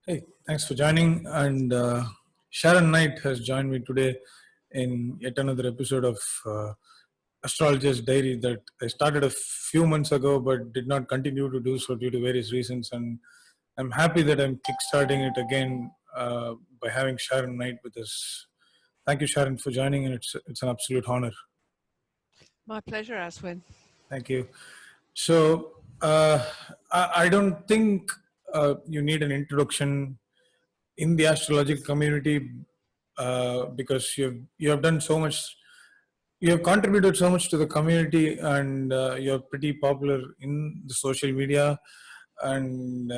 Hey, thanks for joining. And Sharon Knight has joined me today in yet another episode of Astrologer's Diary that I started a few months ago but did not continue to do so due to various reasons. And I'm happy that I'm kickstarting it again by having Sharon Knight with us. Thank you, Sharon, for joining, and it's an absolute honor. My pleasure, Aswin. Thank you. So I don't think you need an introduction in the astrological community because you have done so much. You have contributed so much to the community, and you're pretty popular in the social media, and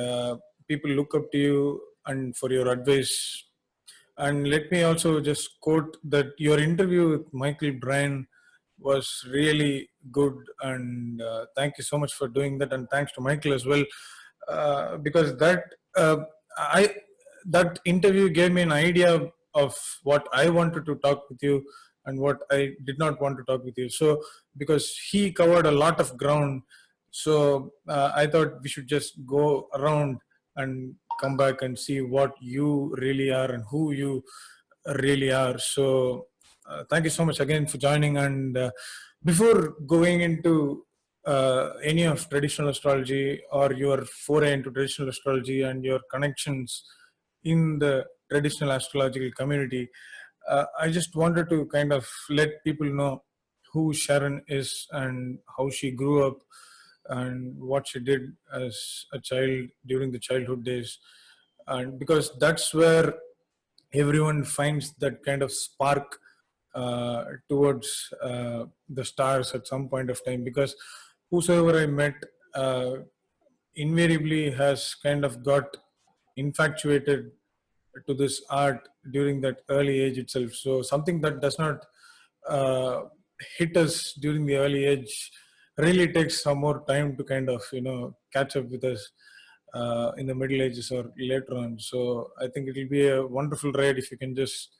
people look up to you and for your advice. And let me also just quote that your interview with Mychal Bryan was really good, and thank you so much for doing that, and thanks to Mychal as well, because uh, I that interview gave me an idea of what I wanted to talk with you and what I did not want to talk with you. So because he covered a lot of ground, so I thought we should just go around and come back and see what you really are and who you really are. So thank you so much again for joining. And before going into any of traditional astrology or your foray into traditional astrology and your connections in the traditional astrological community, I just wanted to kind of let people know who Sharon is and how she grew up and what she did as a child during the childhood days. And because that's where everyone finds that kind of spark towards the stars at some point of time, because whosoever I met uh, invariably has kind of got infatuated to this art during that early age itself. So something that does not uh, hit us during the early age really takes some more time to kind of catch up with us in the middle ages or later on. So I think it will be a wonderful ride if you can just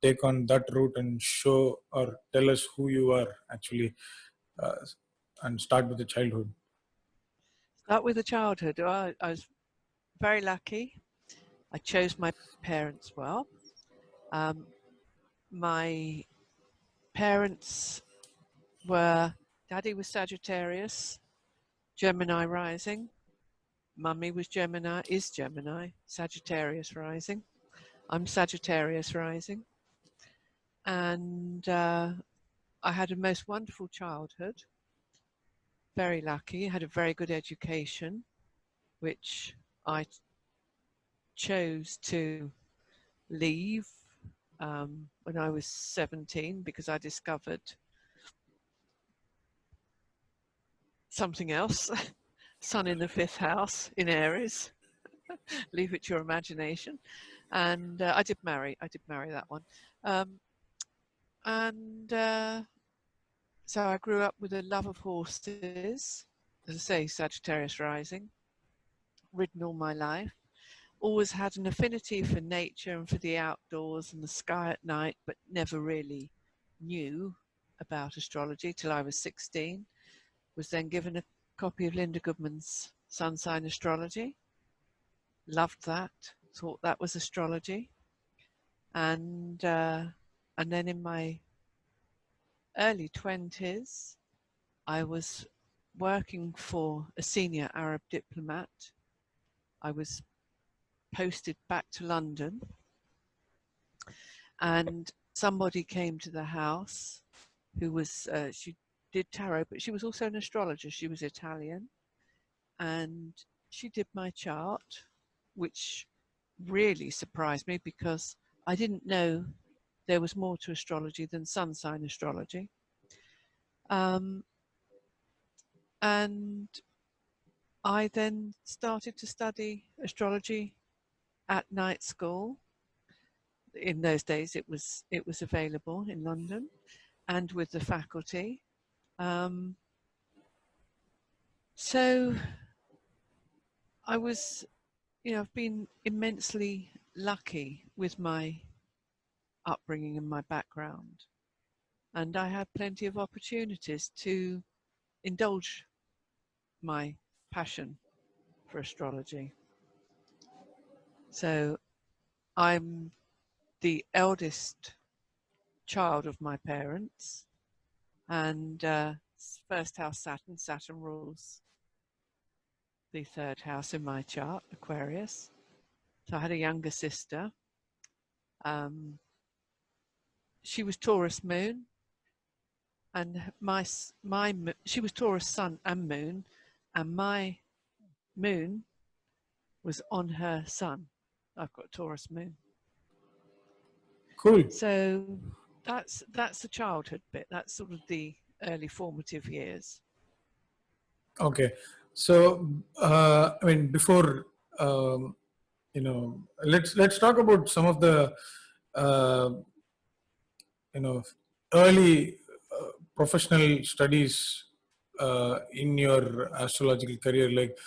take on that route and show or tell us who you are actually, uh, and start with the childhood. Start with the childhood. I was very lucky. I chose my parents well. Um, my parents Daddy was Sagittarius, Gemini rising. Mummy was is Gemini, Sagittarius rising. I'm Sagittarius rising. And I had a most wonderful childhood. Very lucky. Had a very good education, which I chose to leave when I was 17 because I discovered something else. Sun in the fifth house in Aries. Leave it to your imagination. And I did marry that one. Um, and so I grew up with a love of horses. As I say, Sagittarius rising. Ridden all my life. Always had an affinity for nature and for the outdoors and the sky at night, but never really knew about astrology till I was 16. Was then given a copy of Linda Goodman's Sun Sign Astrology. Loved that. Thought that was astrology. And then in my early 20s, I was working for a senior Arab diplomat. I was posted back to London, and somebody came to the house who was, she did tarot, but she was also an astrologer. She was Italian, and she did my chart, which really surprised me because I didn't know there was more to astrology than sun sign astrology. And I then started to study astrology at night school. In those days, it was available in London, and with the faculty. So I was, I've been immensely lucky with my upbringing and my background, and I had plenty of opportunities to indulge my passion for astrology. So I'm the eldest child of my parents, and first house Saturn. Saturn rules the third house in my chart, Aquarius. So I had a younger sister. Um, she was Taurus moon, and she was Taurus sun and moon, and my moon was on her sun. I've got Taurus moon. Cool. So that's the childhood bit. That's sort of the early formative years. Okay. So, I mean, before let's talk about some of the uh, you know early professional studies in your astrological career. Like,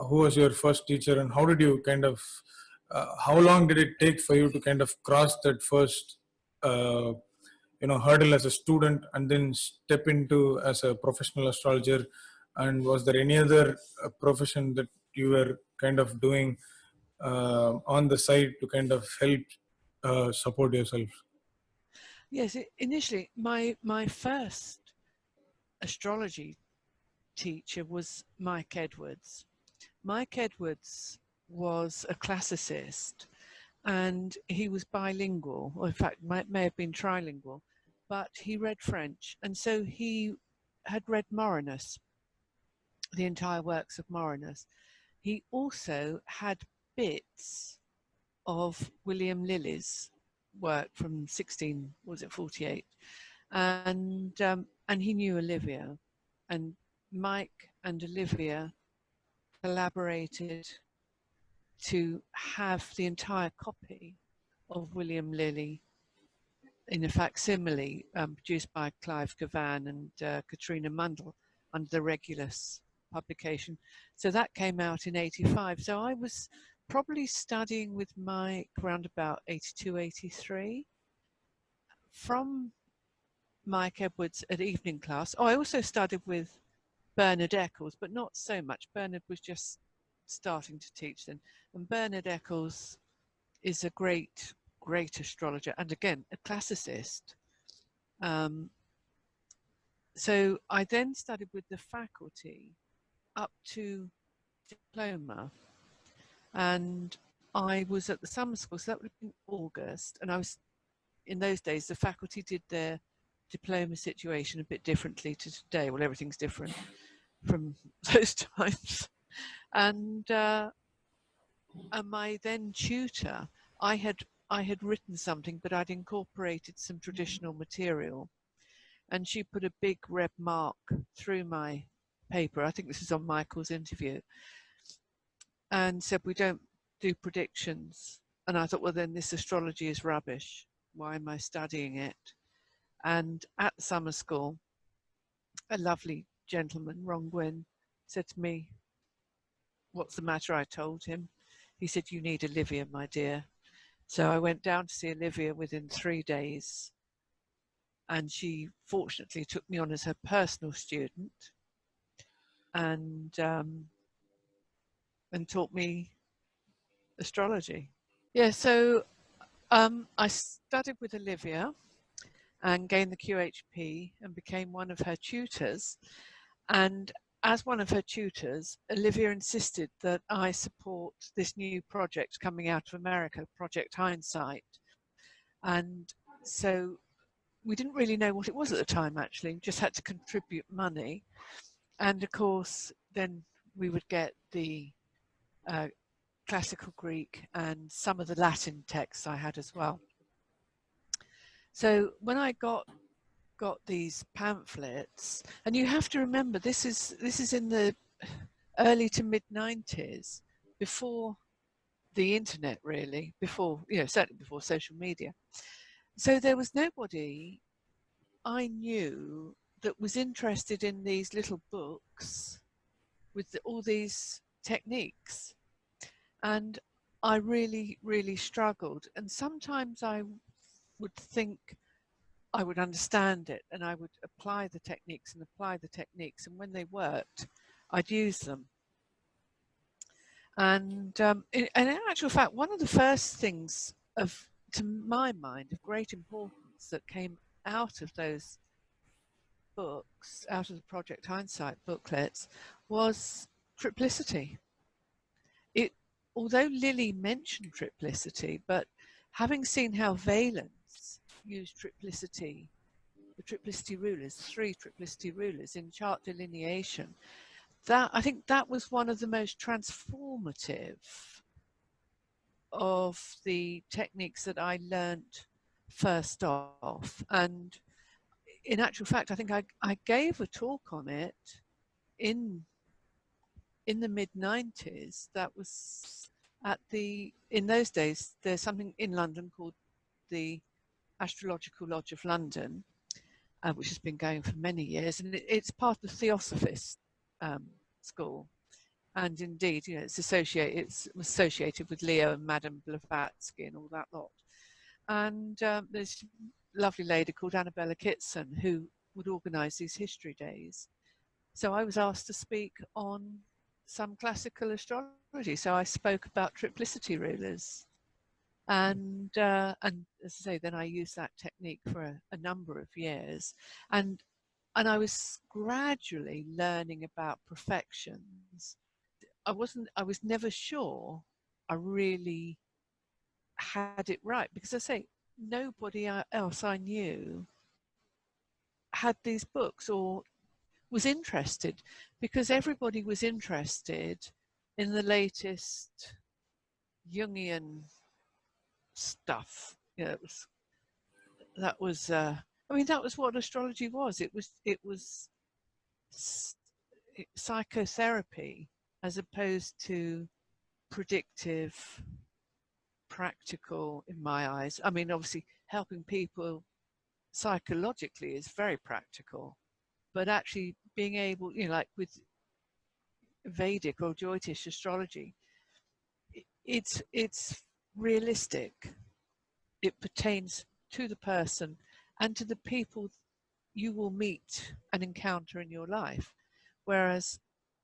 who was your first teacher, and how did you kind of how long did it take for you to kind of cross that first uh, hurdle as a student and then step into as a professional astrologer? And was there any other profession that you were kind of doing on the side to kind of help support yourself? Yes, initially my first astrology teacher was Mike Edwards. Mike Edwards was a classicist, and he was bilingual, or in fact may have been trilingual, but he read French, and so he had read Morinus, the entire works of Morinus. He also had bits of William Lilly's work from 48, and he knew Olivia, and Mike and Olivia collaborated to have the entire copy of William Lilly in a facsimile produced by Clive Cavan and Katrina Mundell under the Regulus publication. So that came out in 85. So I was probably studying with Mike around about 82, 83. From Mike Edwards at evening class. Oh, I also studied with Bernard Eccles, but not so much. Bernard was just starting to teach then. And Bernard Eccles is a great astrologer, and again, a classicist. So I then studied with the faculty up to diploma, and I was at the summer school, so that would have been August, and I was, in those days, the faculty did their diploma situation a bit differently to today. Well, everything's different from those times. And my then tutor, I had written something, but I'd incorporated some traditional material, and she put a big red mark through my paper. I think this is on Mychal's interview, and said, we don't do predictions. And I thought, well, then this astrology is rubbish. Why am I studying it? And at the summer school, a lovely gentleman, Ron Gwyn, said to me, what's the matter? I told him. He said, you need Olivia, my dear. So I went down to see Olivia within 3 days, and she fortunately took me on as her personal student, and taught me astrology. Yeah, so I studied with Olivia and gained the QHP and became one of her tutors. And as one of her tutors, Olivia insisted that I support this new project coming out of America, Project Hindsight. And so we didn't really know what it was at the time, actually. We just had to contribute money. And of course, then we would get the classical Greek and some of the Latin texts I had as well. So when I got these pamphlets, and you have to remember, this is in the early to mid 90s, before the internet, really, before, certainly before social media. So there was nobody I knew that was interested in these little books with all these techniques. And I really, really struggled. And sometimes I would think I would understand it, and I would apply the techniques. And when they worked, I'd use them. And in actual fact, one of the first things to my mind, of great importance that came out of those books, out of the Project Hindsight booklets, was triplicity. It, although Lily mentioned triplicity, but having seen how Valence used triplicity, the triplicity rulers, three triplicity rulers in chart delineation, that I think that was one of the most transformative of the techniques that I learnt first off. And in actual fact, I think I gave a talk on it in the mid-90s. That was in those days, there's something in London called the Astrological Lodge of London, which has been going for many years, and it's part of the Theosophist school. And indeed, it's associated with Leo and Madame Blavatsky and all that lot. And there's a lovely lady called Annabella Kitson who would organise these history days. So I was asked to speak on some classical astrology. So I spoke about triplicity rulers. And as I say, then I used that technique for a number of years. And I was gradually learning about perfections. I was never sure I really had it right, because I say nobody else I knew had these books or was interested, because everybody was interested in the latest Jungian stuff. That was I mean, that was what astrology was. It was psychotherapy as opposed to predictive, practical, in my eyes. I mean, obviously helping people psychologically is very practical, but actually being able, like with Vedic or Jyotish astrology, it's realistic. It pertains to the person and to the people you will meet and encounter in your life. Whereas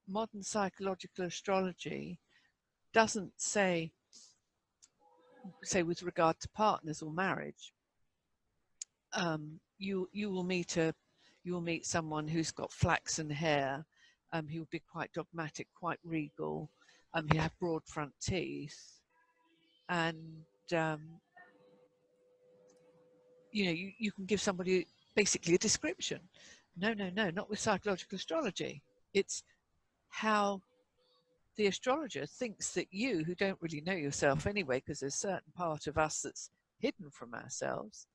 modern psychological astrology doesn't say with regard to partners or marriage, you will meet someone who's got flaxen hair, who will be quite dogmatic, quite regal, who have broad front teeth, and you can give somebody basically a description. No, not with psychological astrology. It's how the astrologer thinks that you, who don't really know yourself anyway, because there's a certain part of us that's hidden from ourselves,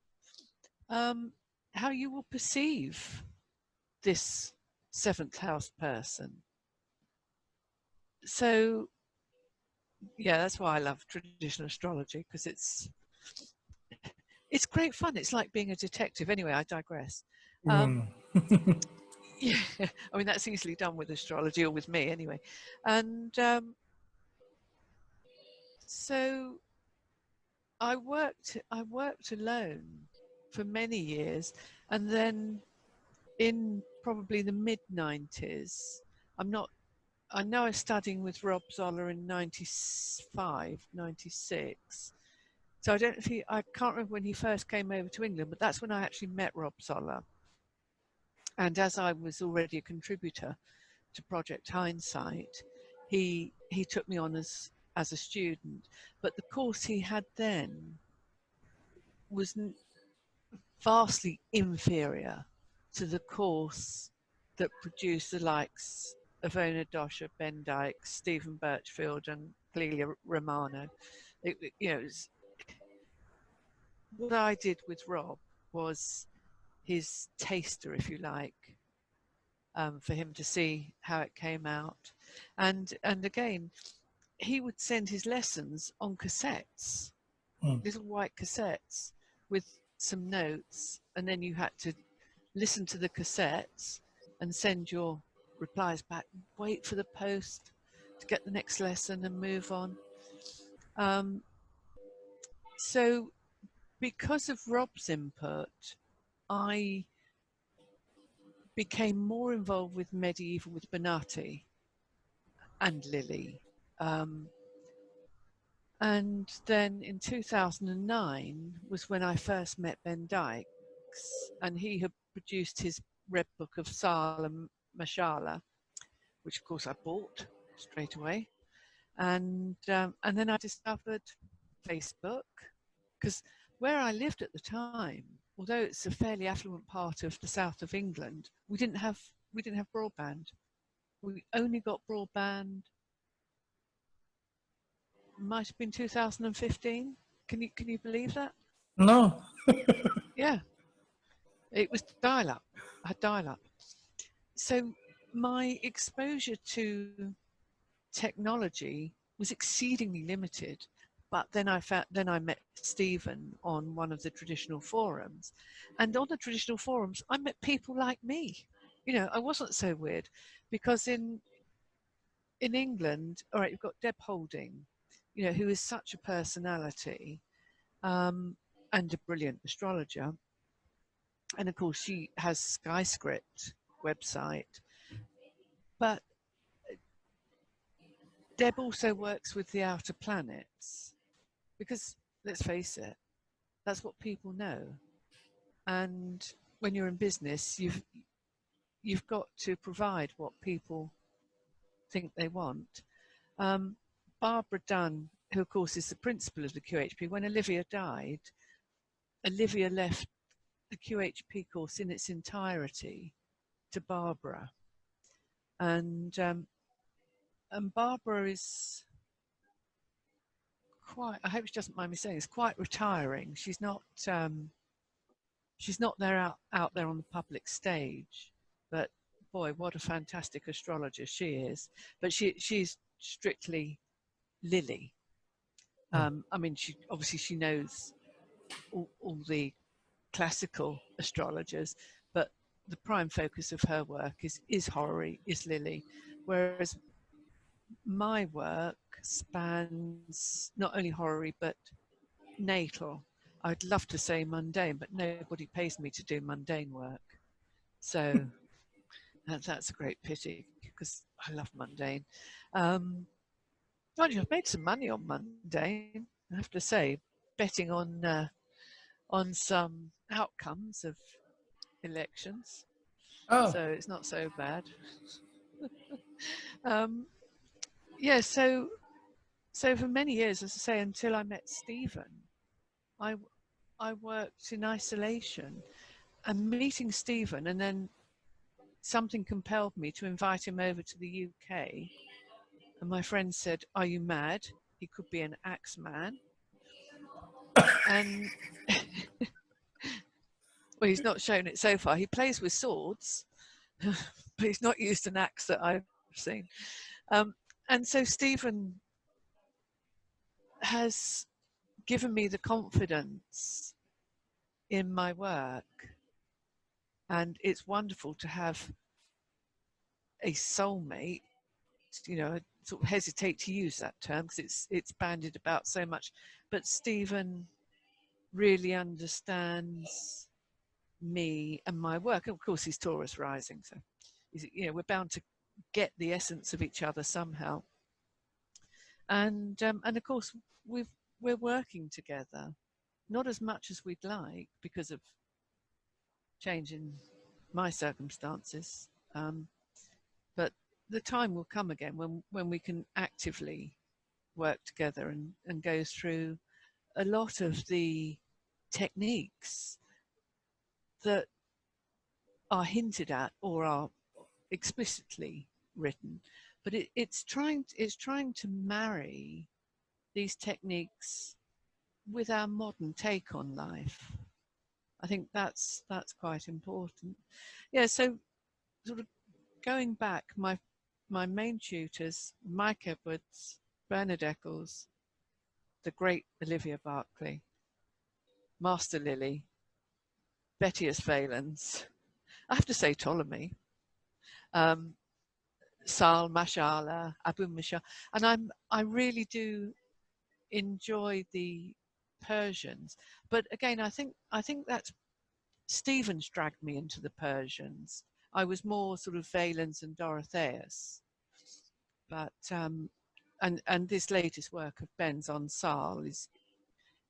how you will perceive this seventh house person. So, yeah, that's why I love traditional astrology, because it's great fun. It's like being a detective. Anyway, I digress. Yeah, I mean, that's easily done with astrology, or with me anyway. And so I worked alone for many years, and then in probably the mid-90s, I know I was studying with Rob Zoller in 95, 96. So I can't remember when he first came over to England, but that's when I actually met Rob Zoller. And as I was already a contributor to Project Hindsight, he took me on as a student. But the course he had then was vastly inferior to the course that produced the likes of Ona Dosha, Ben Dyke, Stephen Birchfield, and Clelia Romano. What I did with Rob was his taster, if you like, for him to see how it came out. And again, he would send his lessons on cassettes, little white cassettes with some notes, and then you had to listen to the cassettes and send your replies back, wait for the post to get the next lesson and move on. So because of Rob's input, I became more involved with medieval, with Benatti and Lily. Um, and then in 2009 was when I first met Ben Dykes, and he had produced his Red Book of Sal and Mychal, which of course I bought straight away. And then I discovered Facebook, because where I lived at the time, although it's a fairly affluent part of the south of England, we didn't have broadband. We only got broadband. Might have been 2015. Can you believe that? No. Yeah, it was dial-up. I had dial-up. So my exposure to technology was exceedingly limited. But then I met Stephen on one of the traditional forums, and on the traditional forums, I met people like me. I wasn't so weird, because in England, all right, you've got Deb Holding, who is such a personality, and a brilliant astrologer, and of course she has SkyScript website, but Deb also works with the outer planets, because let's face it, that's what people know. And when you're in business, you've got to provide what people think they want. Barbara Dunn, who of course is the principal of the QHP, when Olivia died, Olivia left the QHP course in its entirety to Barbara, and Barbara is quite, I hope she doesn't mind me saying, is quite retiring. She's not there out there on the public stage, but boy, what a fantastic astrologer she is. But she's strictly Lily. I mean, she knows all the classical astrologers, but the prime focus of her work is horary, is Lily, whereas my work spans not only horary but natal. I'd love to say mundane, but nobody pays me to do mundane work. So that's a great pity, because I love mundane. I've made some money on mundane, I have to say, betting on some outcomes of elections. Oh. So it's not so bad. um, yeah, so for many years, as I say, until I met Stephen, I I worked in isolation, and meeting Stephen, and then something compelled me to invite him over to the UK. And my friend said, "Are you mad? He could be an axe man." And well, he's not shown it so far. He plays with swords, but he's not used an axe that I've seen. And so Stephen has given me the confidence in my work, and it's wonderful to have a soulmate. I sort of hesitate to use that term because it's bandied about so much, but Stephen really understands me and my work. And of course, he's Taurus rising, so we're bound to get the essence of each other somehow. And of course, we're working together, not as much as we'd like because of change in my circumstances, but the time will come again when we can actively work together and go through a lot of the techniques that are hinted at or are explicitly written, but it's trying to marry these techniques with our modern take on life. I think that's quite important. Yeah, so sort of going back, my main tutors, Mike Edwards, Bernard Eccles, the great Olivia Berkeley, Master Lily, Bettius Valens, I have to say Ptolemy, Sal, Mashallah, Abu Mishal, and I really do enjoy the Persians. But again, I think that's Stephen's dragged me into the Persians. I was more sort of Valens and Dorotheus, but and this latest work of Ben's on Sal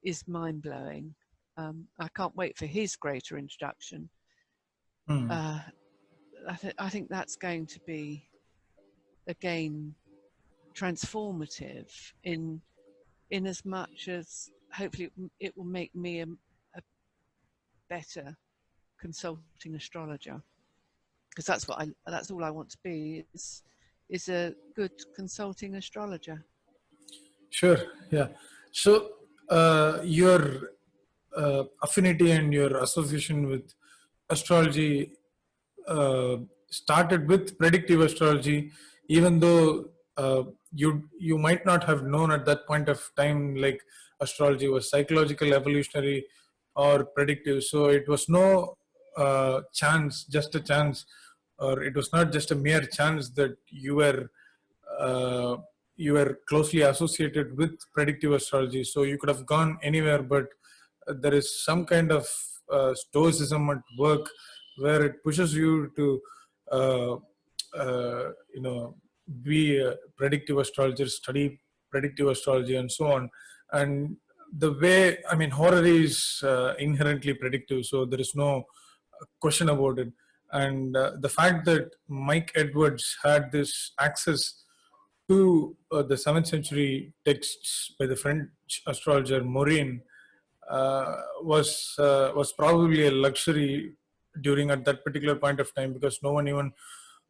is mind blowing. I can't wait for his greater introduction. Hmm. I think that's going to be again transformative in as much as hopefully it will make me a better consulting astrologer, because that's all I want to be is a good consulting astrologer. Sure. Yeah. So your affinity and your association with astrology started with predictive astrology, even though you might not have known at that point of time like astrology was psychological, evolutionary, or predictive. So it was no chance, just a chance, or it was not just a mere chance that uh, you were closely associated with predictive astrology. So you could have gone anywhere, but there is some kind of stoicism at work where it pushes you to, uh, you know, be a predictive astrologer, study predictive astrology, and so on. And the way, I mean, horror is inherently predictive, so there is no question about it. And the fact that Mike Edwards had this access to the 7th century texts by the French astrologer Morin was probably a luxury during at that particular point of time, because no one even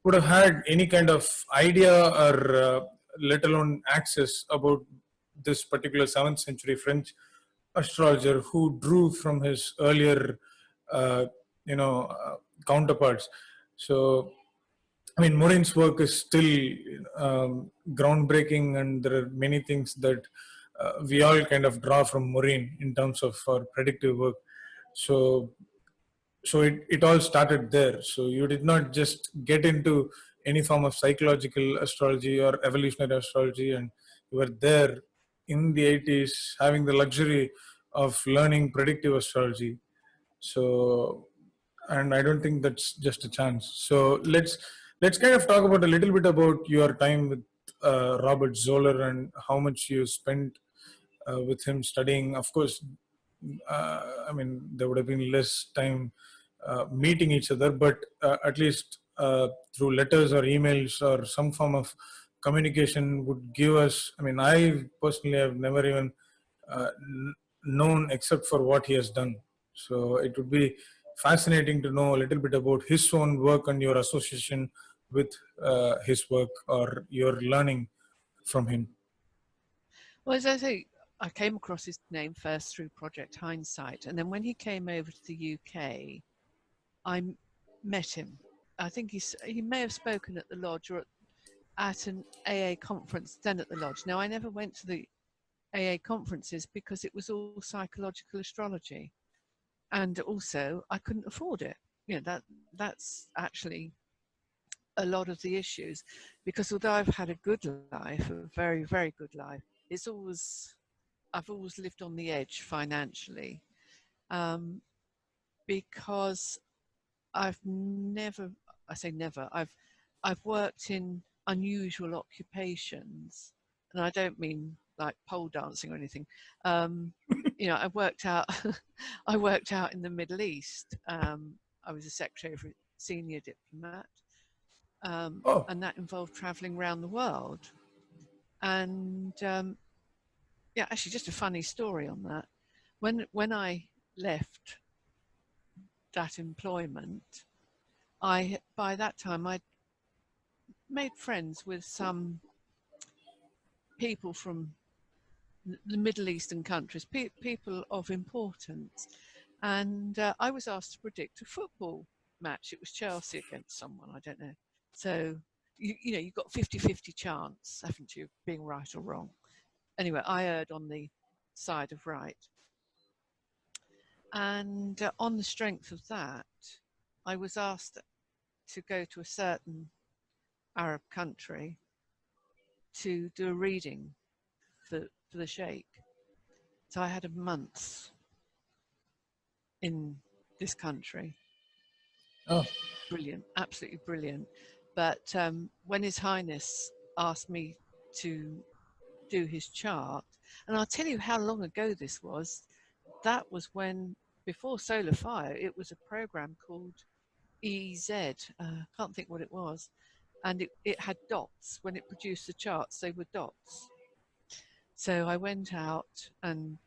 would have had any kind of idea or let alone access about this particular 7th century French astrologer who drew from his earlier uh, you know uh, counterparts. So I mean, Morin's work is still groundbreaking, and there are many things that we all kind of draw from Morin in terms of our predictive work. So, it all started there. So you did not just get into any form of psychological astrology or evolutionary astrology, and you were there in the 80s having the luxury of learning predictive astrology. So, and I don't think that's just a chance. So let's kind of talk about a little bit about your time with Robert Zoller and how much you spent with him studying. Of course, I mean, there would have been less time meeting each other, but at least through letters or emails or some form of communication would give us. I mean, I personally have never even known except for what he has done. So it would be fascinating to know a little bit about his own work and your association with his work or your learning from him. Well, as I say, I came across his name first through Project Hindsight, and then when he came over to the UK, met him. I think he may have spoken at the lodge or at an AA conference then at the lodge. Now, I never went to the AA conferences because it was all psychological astrology, and also I couldn't afford it. You know, that's actually a lot of the issues, because although I've had a good life, a very, very good life, I've always lived on the edge financially, um, because I've never, I say never, I've worked in unusual occupations, and I don't mean like pole dancing or anything. You know, I worked out, I worked out in the Middle East. I was a secretary for a senior diplomat, Oh, and that involved traveling around the world. And yeah, actually, just a funny story on that. When I left that employment, I by that time I'd made friends with some people from the Middle Eastern countries, people of importance, and I was asked to predict a football match. It was Chelsea against someone, I don't know. So you know, you've got 50-50 chance, haven't you, of being right or wrong. Anyway, I erred on the side of right, and on the strength of that, I was asked to go to a certain Arab country to do a reading for the sheikh. So I had a month in this country. oh, Brilliant, absolutely brilliant. But when His Highness asked me to do his chart. And I'll tell you how long ago this was. That was when, before Solar Fire, it was a program called EZ. Can't think what it was. And it had dots. When it produced the charts, they were dots. So I went out and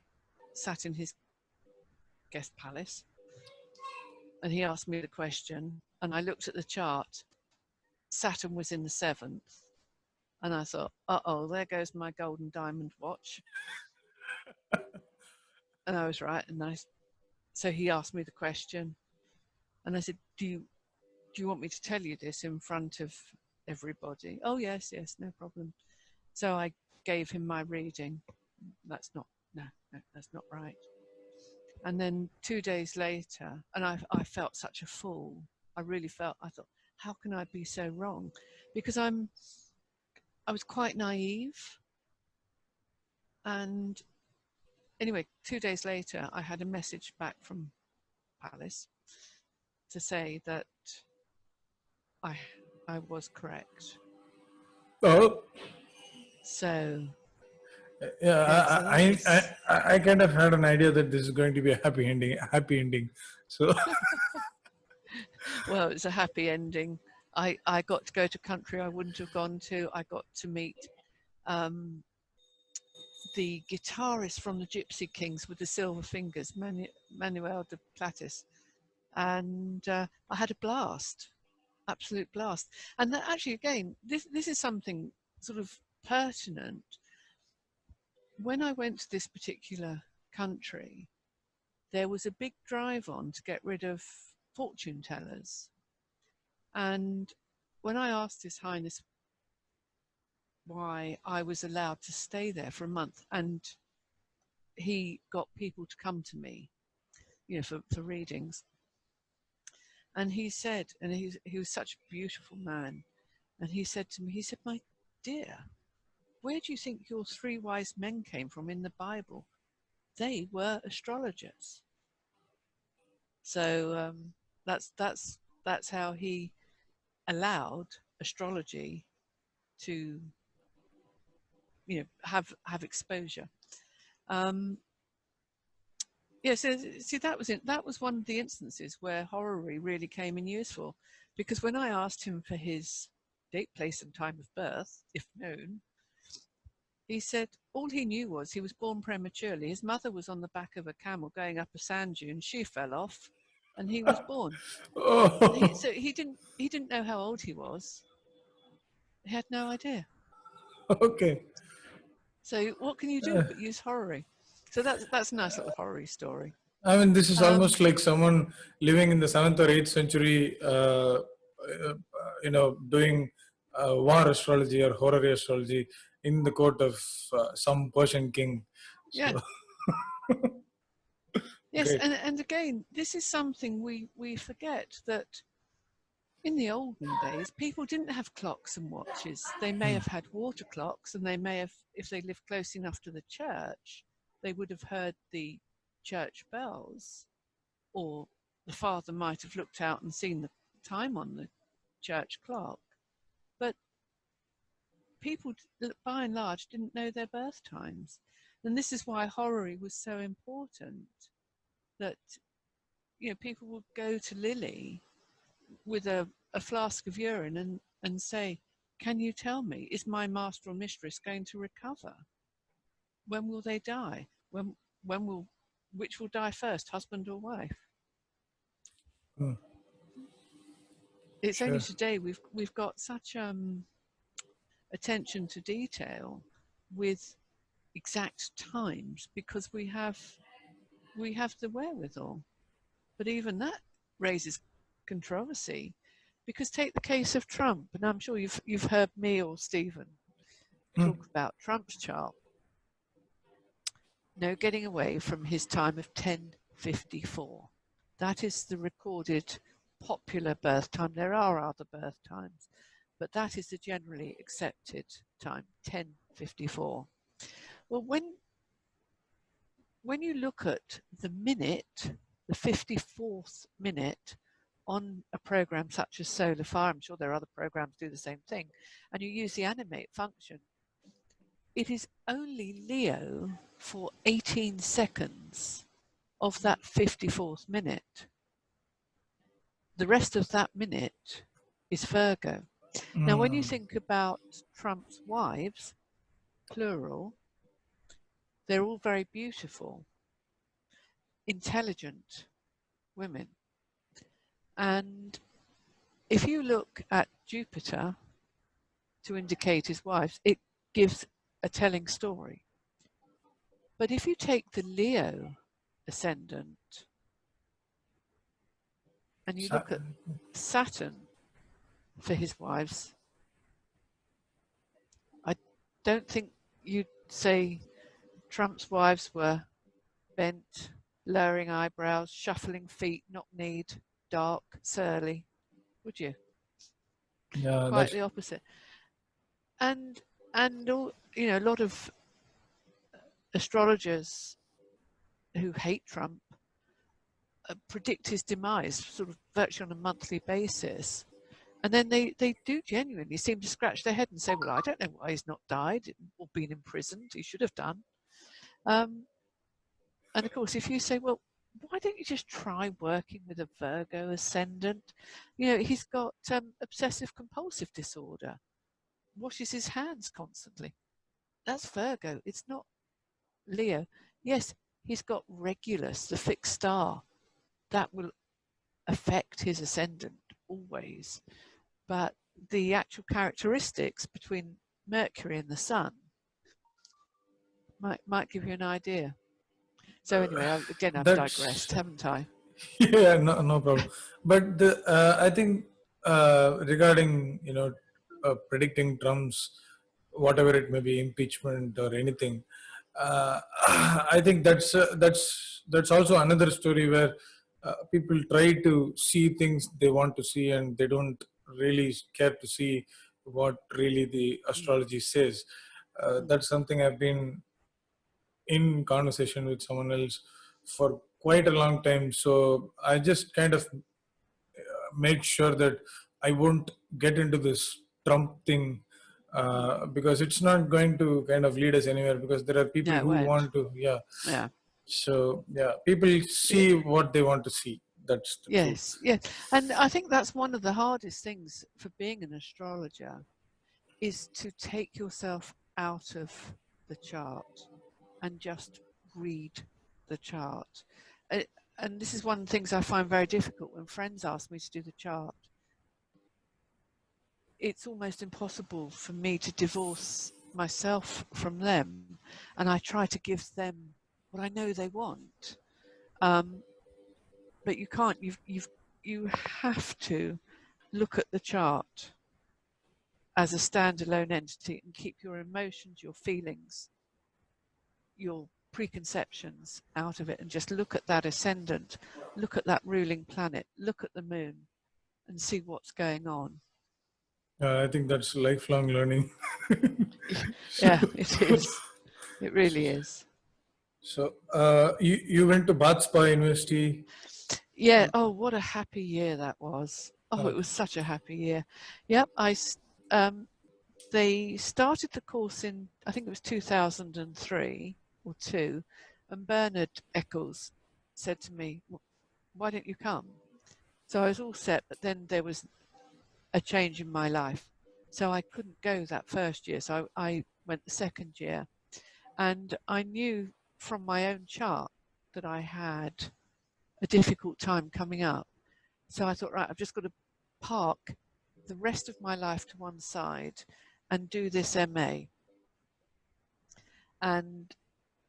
sat in his guest palace, and he asked me the question, and I looked at the chart. Saturn was in the 7th, and I thought, uh-oh, there goes my golden diamond watch. And I was right. So he asked me the question, and I said, do you want me to tell you this in front of everybody? Oh, yes, no problem. So I gave him my reading. No, that's not right. And then 2 days later, and I felt such a fool. I thought, how can I be so wrong? Because I was quite naive. And anyway, 2 days later, I had a message back from Palace to say that I was correct. Oh, So yeah, yeah, so that was I kind of had an idea that this is going to be a happy ending. Happy ending. So well, it's a happy ending. I got to go to a country I wouldn't have gone to. I got to meet the guitarist from the Gypsy Kings with the silver fingers, Manuel de Plattis, and I had a blast, absolute blast. And that actually, again, this is something sort of pertinent. When I went to this particular country, there was a big drive on to get rid of fortune tellers. And when I asked His Highness why I was allowed to stay there for a month, and he got people to come to me, for readings. And he said, and he was such a beautiful man, and he said to me, he said, my dear, where do you think your 3 wise men came from in the Bible? They were astrologers. So that's how he allowed astrology to have exposure. So see, that was one of the instances where horary really came in useful, because when I asked him for his date, place, and time of birth, if known, he said all he knew was he was born prematurely. His mother was on the back of a camel going up a sand dune. She fell off, and he was born. oh, So he didn't know how old he was. He had no idea. okay. So what can you do but use horary? So that's a nice little horary story. I mean, this is Um, almost like someone living in the 7th or 8th century, doing war astrology or horary astrology in the court of some Persian king. yeah. So, Yes, great. and again, this is something we forget, that in the olden days, people didn't have clocks and watches. They may have had water clocks, and they may have, if they lived close enough to the church, they would have heard the church bells, or the father might have looked out and seen the time on the church clock. But people, by and large, didn't know their birth times. And this is why horary was so important, that people would go to Lily with a flask of urine and say, can you tell me, is my master or mistress going to recover? When will they die? Which will die first, husband or wife? Hmm, It's only sure. today we've got such attention to detail with exact times, because we have the wherewithal. But even that raises controversy, because take the case of Trump, and I'm sure you've heard me or Stephen Hmm. talk about Trump's chart. No getting away from his time of 1054. That is the recorded popular birth time. There are other birth times, but that is the generally accepted time, 1054. Well, when you look at the minute, the 54th minute on a program such as Solar Fire, I'm sure there are other programs do the same thing, and you use the animate function, it is only Leo for 18 seconds of that 54th minute. The rest of that minute is Virgo. Now, when you Mm. think about Trump's wives, plural, they're all very beautiful, intelligent women. And if you look at Jupiter to indicate his wives, it gives a telling story. But if you take the Leo ascendant and you look at Saturn for his wives, I don't think you'd say Trump's wives were bent, lowering eyebrows, shuffling feet, knock-kneed, dark, surly, would you? Yeah, Quite that's the opposite. And all, a lot of astrologers who hate Trump predict his demise sort of virtually on a monthly basis. And then they do genuinely seem to scratch their head and say, well, I don't know why he's not died or been imprisoned. He should have done. And of course, if you say, well, why don't you just try working with a Virgo ascendant? He's got obsessive compulsive disorder, washes his hands constantly. That's Virgo. It's not Leo. Yes, he's got Regulus, the fixed star. That will affect his ascendant always. But the actual characteristics between Mercury and the Sun might give you an idea. So anyway, I've digressed, that's haven't I? yeah, no problem. But I think regarding predicting Trump's whatever it may be, impeachment or anything, uh, I think that's also another story where people try to see things they want to see and they don't really care to see what really the Mm, astrology says. mm. That's something I've been in conversation with someone else for quite a long time. So I just kind of make sure that I won't get into this Trump thing because it's not going to kind of lead us anywhere because there are people No, it who won't. want to, yeah. Yeah. So, yeah, people It, see what they want to see. That's the truth. yes, yes. And I think that's one of the hardest things for being an astrologer is to take yourself out of the chart and just read the chart. Uh, and this is one of the things I find very difficult when friends ask me to do the chart. It's almost impossible for me to divorce myself from them, and I try to give them what I know they want. Um, but you can't. You have to look at the chart as a standalone entity and keep your emotions, your feelings, your preconceptions out of it, and just look at that ascendant, look at that ruling planet, look at the moon, and see what's going on. I think that's lifelong learning. Yeah, so, it is. It really is. you went to Bath Spa University. Yeah. Oh, what a happy year that was. Oh, it Okay. was such a happy year. Yep. Um, they started the course in, I think it was 2003 or two, and Bernard Eccles said to me, why don't you come? So I was all set, but then there was a change in my life. So I couldn't go that first year. So I went the second year. And I knew from my own chart that I had a difficult time coming up. So I thought, right, I've just got to park the rest of my life to one side and do this MA. And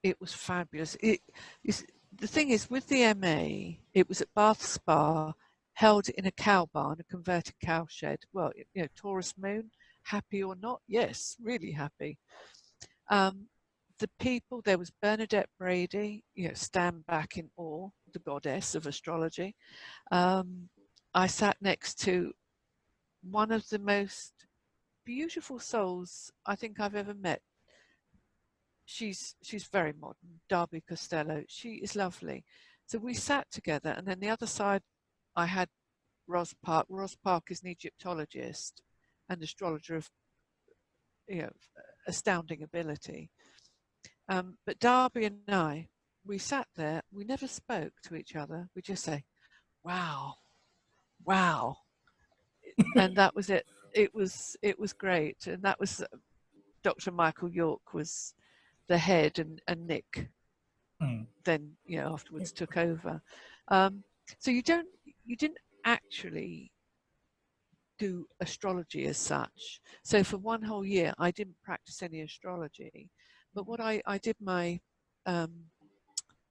it was fabulous. The thing is, with the MA, it was at Bath Spa, held in a cow barn, a converted cow shed. Well, Taurus moon, happy or not? Yes, really happy. The people, there was Bernadette Brady, stand back in awe, the goddess of astrology. I sat next to one of the most beautiful souls I think I've ever met. She's very modern, Darby Costello. She is lovely. So we sat together, and then the other side, I had Ros Park. Ros Park is an Egyptologist and astrologer of, you know, astounding ability. But Darby and I, we sat there, we never spoke to each other. We just say, wow, wow. And that was it. It was great. And that was Dr. Michael York was the head, and Nick Mm. then, afterwards took over. So you didn't actually do astrology as such. So for one whole year, I didn't practice any astrology. But what I did my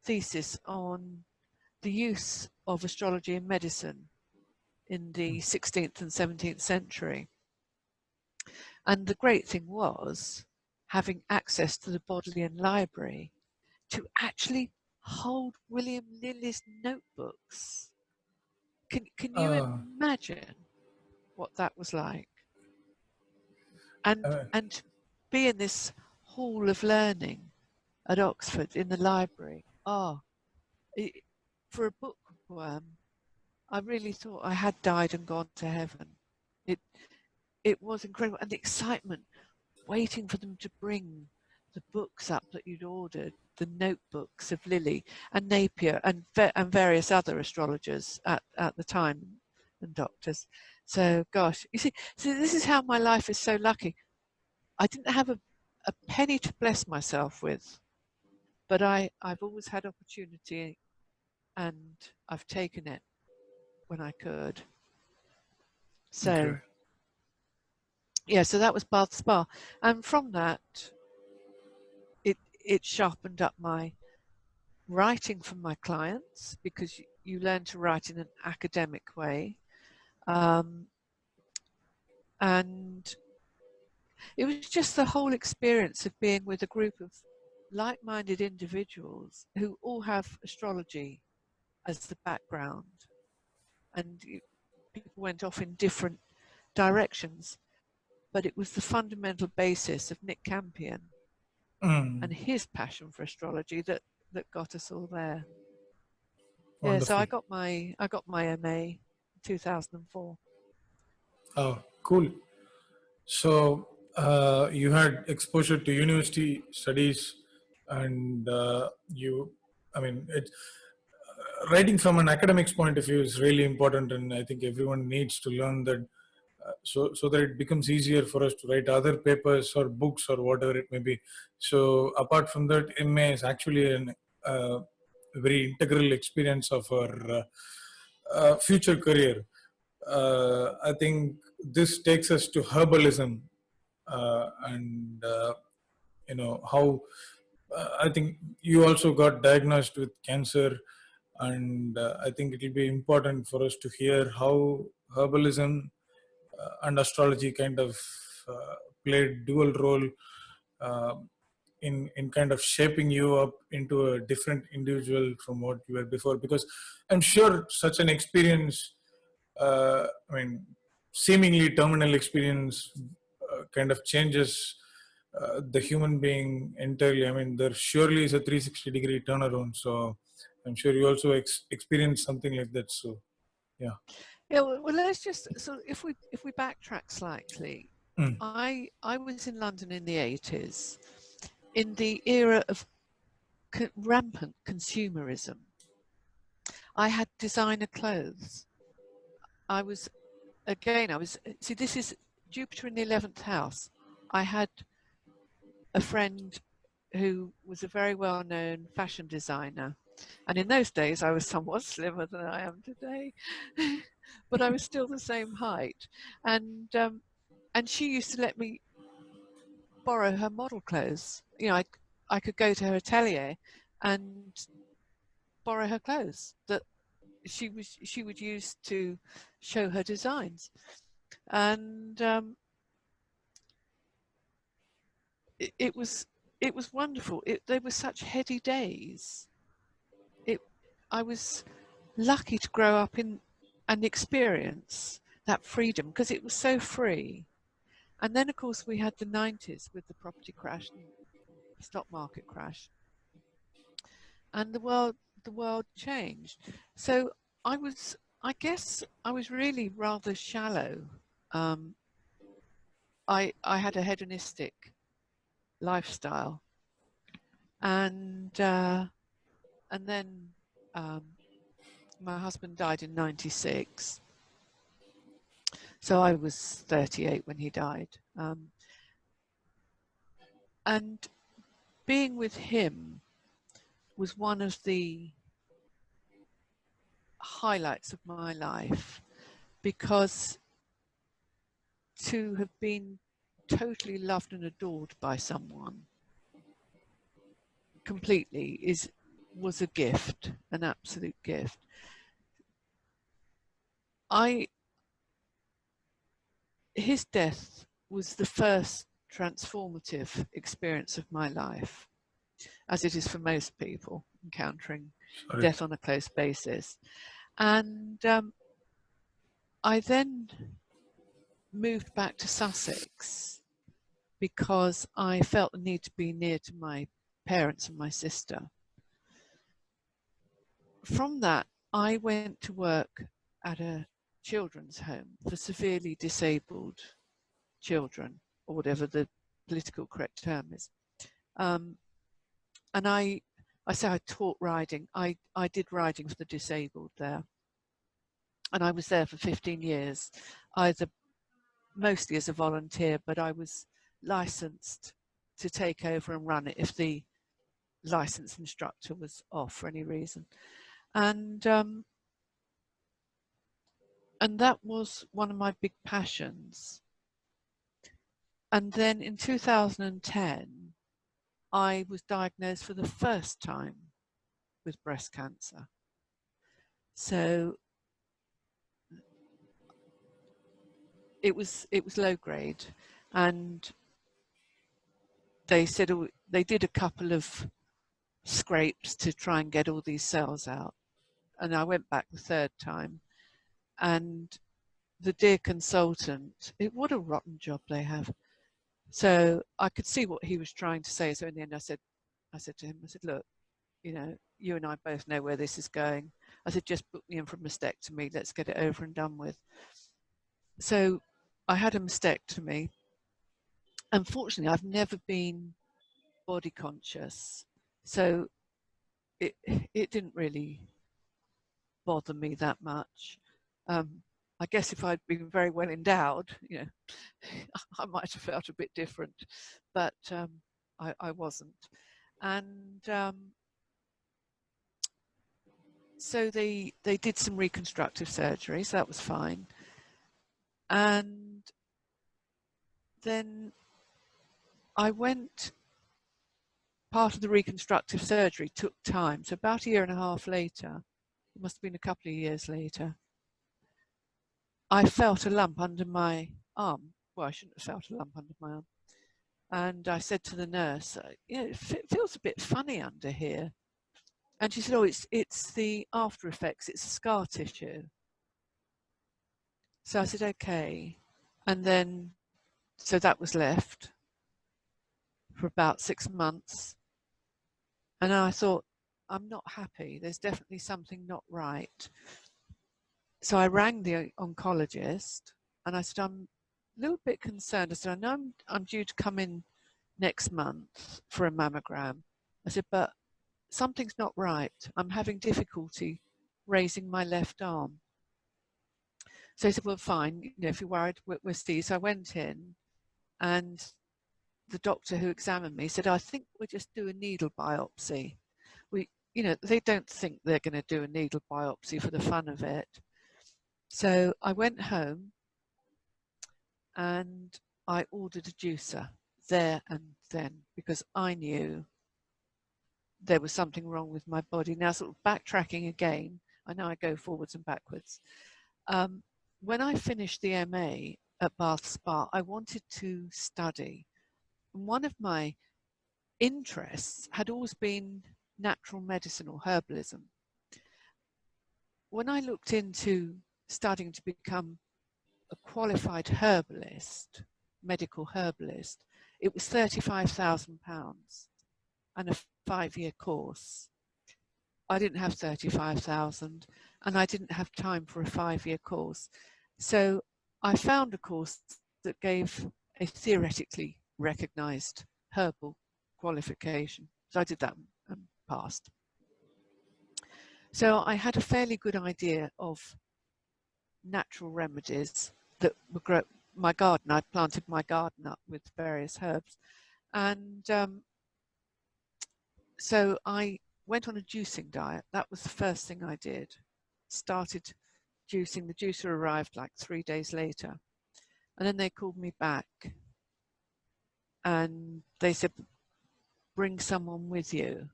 thesis on the use of astrology in medicine in the 16th and 17th century. And the great thing was having access to the Bodleian Library to actually hold William Lilly's notebooks. Can you Uh, imagine what that was like? And uh, and be in this hall of learning at Oxford in the library. It, for a bookworm, I really thought I had died and gone to heaven. It it was incredible, and the excitement, waiting for them to bring the books up that you'd ordered, the notebooks of Lilly and Napier and various other astrologers at the time, and doctors. So, gosh, you see, so this is how my life is so lucky. I didn't have a penny to bless myself with, but I've always had opportunity, and I've taken it when I could. okay. So, yeah, so that was Bath Spa. And from that, it sharpened up my writing for my clients, because you learn to write in an academic way. And it was just the whole experience of being with a group of like-minded individuals who all have astrology as the background. And people went off in different directions, but it was the fundamental basis of Nick Campion and Mm. his passion for astrology that got us all there. Yeah, so Wonderful. I got my MA in 2004. Oh, cool. So you had exposure to university studies, and I mean, writing from an academic's point of view is really important, and I think everyone needs to learn that, so that it becomes easier for us to write other papers or books or whatever it may be. So apart from that, MA is actually an very integral experience of our future career. I think this takes us to herbalism, and how I think you also got diagnosed with cancer, and I think it will be important for us to hear how herbalism and astrology kind of played dual role uh, in kind of shaping you up into a different individual from what you were before. Because I'm sure such an experience, I mean, seemingly terminal experience, kind of changes the human being entirely. I mean, there surely is a 360-degree turnaround. So I'm sure you also experienced something like that. So yeah. Yeah, well, let's just, so if we backtrack slightly, Mm. I was in London in the 80s, in the era of rampant consumerism. I had designer clothes. I was see, this is Jupiter in the 11th house. I had a friend who was a very well-known fashion designer, and in those days I was somewhat slimmer than I am today, but I was still the same height, and she used to let me borrow her model clothes. I could go to her atelier and borrow her clothes that she would use to show her designs, and it was wonderful. They were such heady days. It I was lucky to grow up in and experience that freedom, because it was so free. And then, of course, we had the 90s with the property crash and stock market crash, and the world changed. So I guess I was really rather shallow. Um, I had a hedonistic lifestyle. And then my husband died in 96. So I was 38 when he died. And being with him was one of the highlights of my life, because to have been totally loved and adored by someone completely was a gift, an absolute gift. His death was the first transformative experience of my life, as it is for most people encountering death on a close basis. And I then moved back to Sussex because I felt the need to be near to my parents and my sister. From that, I went to work at a children's home for severely disabled children, or whatever the political correct term is. And I say I taught riding. I did riding for the disabled there. And I was there for 15 years, either mostly as a volunteer, but I was licensed to take over and run it if the licensed instructor was off for any reason. And that was one of my big passions. And then in 2010, I was diagnosed for the first time with breast cancer. So it was low grade, and they said they did a couple of scrapes to try and get all these cells out. And I went back the third time, and the dear consultant, what a rotten job they have. So I could see what he was trying to say. So in the end, I said to him, I said, look, you and I both know where this is going. I said, just book me in for a mastectomy. Let's get it over and done with. So I had a mastectomy. Unfortunately, I've never been body conscious. So it didn't really bother me that much. I guess if I'd been very well endowed, I might have felt a bit different, but I wasn't. And so they did some reconstructive surgery, so that was fine. And then I went, part of the reconstructive surgery took time. So about a year and a half later, it must have been a couple of years later, I felt a lump under my arm. Well, I shouldn't have felt a lump under my arm. And I said to the nurse, it feels a bit funny under here. And she said, oh, it's the after effects, it's scar tissue. So I said, okay. And then, so that was left for about 6 months. And I thought, I'm not happy. There's definitely something not right. So I rang the oncologist and I said, I'm a little bit concerned. I said, I know I'm due to come in next month for a mammogram. I said, but something's not right. I'm having difficulty raising my left arm. So he said, well, fine, if you're worried, we'll see. So I went in, and the doctor who examined me said, I think we'll just do a needle biopsy. They don't think they're going to do a needle biopsy for the fun of it. So I went home and I ordered a juicer there and then, because I knew there was something wrong with my body. Now, sort of backtracking again, I know I go forwards and backwards. When I finished the MA at Bath Spa, I wanted to study. And one of my interests had always been natural medicine or herbalism. When I looked into studying to become a qualified herbalist, medical herbalist, it was £35,000 and a 5-year course. I didn't have 35,000 and I didn't have time for a 5-year course. So I found a course that gave a theoretically recognized herbal qualification. So I did that and passed. So I had a fairly good idea of natural remedies that would grow my garden. I planted my garden up with various herbs. And so I went on a juicing diet. That was the first thing I did. Started juicing. The juicer arrived like 3 days later. And then they called me back and they said, bring someone with you.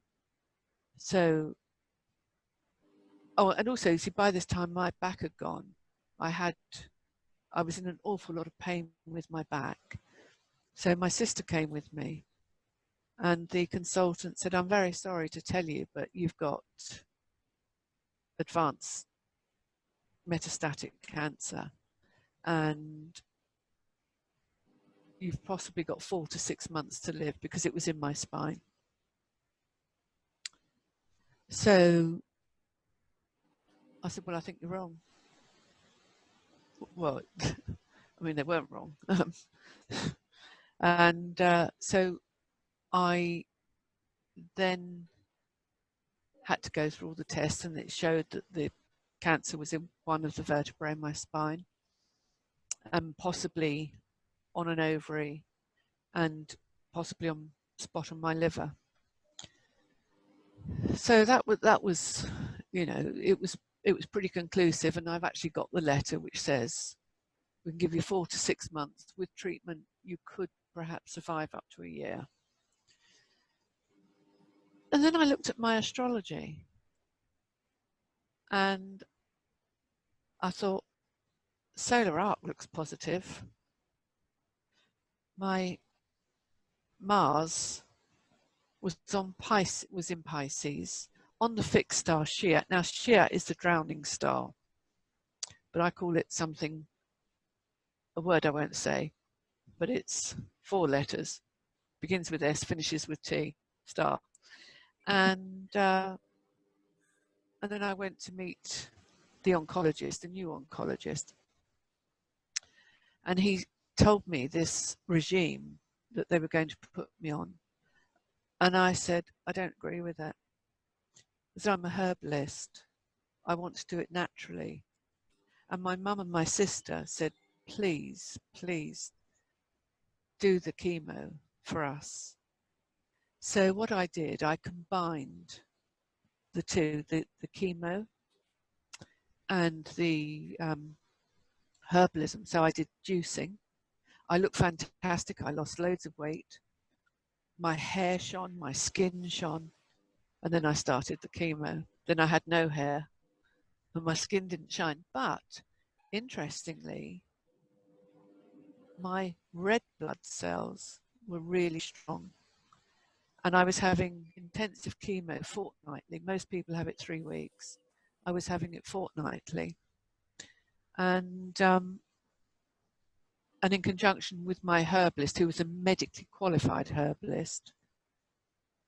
So, oh, and also, see, by this time my back had gone. I was in an awful lot of pain with my back. So my sister came with me and the consultant said, I'm very sorry to tell you, but you've got advanced metastatic cancer and you've possibly got 4 to 6 months to live, because it was in my spine. So I said, well, I think you're wrong. Well, I mean, they weren't wrong. And so I then had to go through all the tests, and it showed that the cancer was in one of the vertebrae in my spine and possibly on an ovary and possibly on a spot on my liver. So that was, you know, it was pretty conclusive, and I've actually got the letter which says we can give you 4 to 6 months. With treatment, you could perhaps survive up to a year. And then I looked at my astrology and I thought, solar arc looks positive. My Mars was in Pisces on the fixed star Shia. Now Shia is the drowning star, but I call it something, a word I won't say, but it's 4 letters, begins with S, finishes with T, star. And then I went to meet the oncologist, the new oncologist, and he told me this regime that they were going to put me on. And I said, I don't agree with it. Because I'm a herbalist. I want to do it naturally. And my mum and my sister said, please, please do the chemo for us. So what I did, I combined the two, the chemo and the herbalism. So I did juicing. I looked fantastic. I lost loads of weight. My hair shone, my skin shone. And then I started the chemo. Then I had no hair and my skin didn't shine. But interestingly, my red blood cells were really strong. And I was having intensive chemo fortnightly. Most people have it 3 weeks. I was having it fortnightly. And in conjunction with my herbalist, who was a medically qualified herbalist,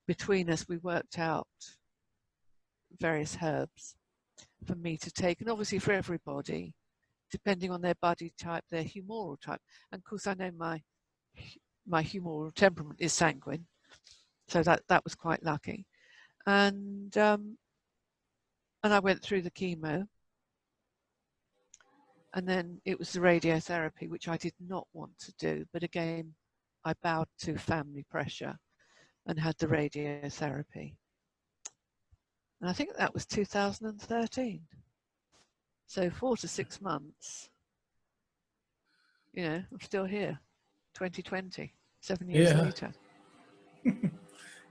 between us, we worked out various herbs for me to take. And obviously for everybody, depending on their body type, their humoral type. And of course, I know my humoral temperament is sanguine. So that was quite lucky. And I went through the chemo. And then it was the radiotherapy, which I did not want to do. But again, I bowed to family pressure and had the radiotherapy. And I think that was 2013. So 4 to 6 months, you know, I'm still here, 2020, 7 years later.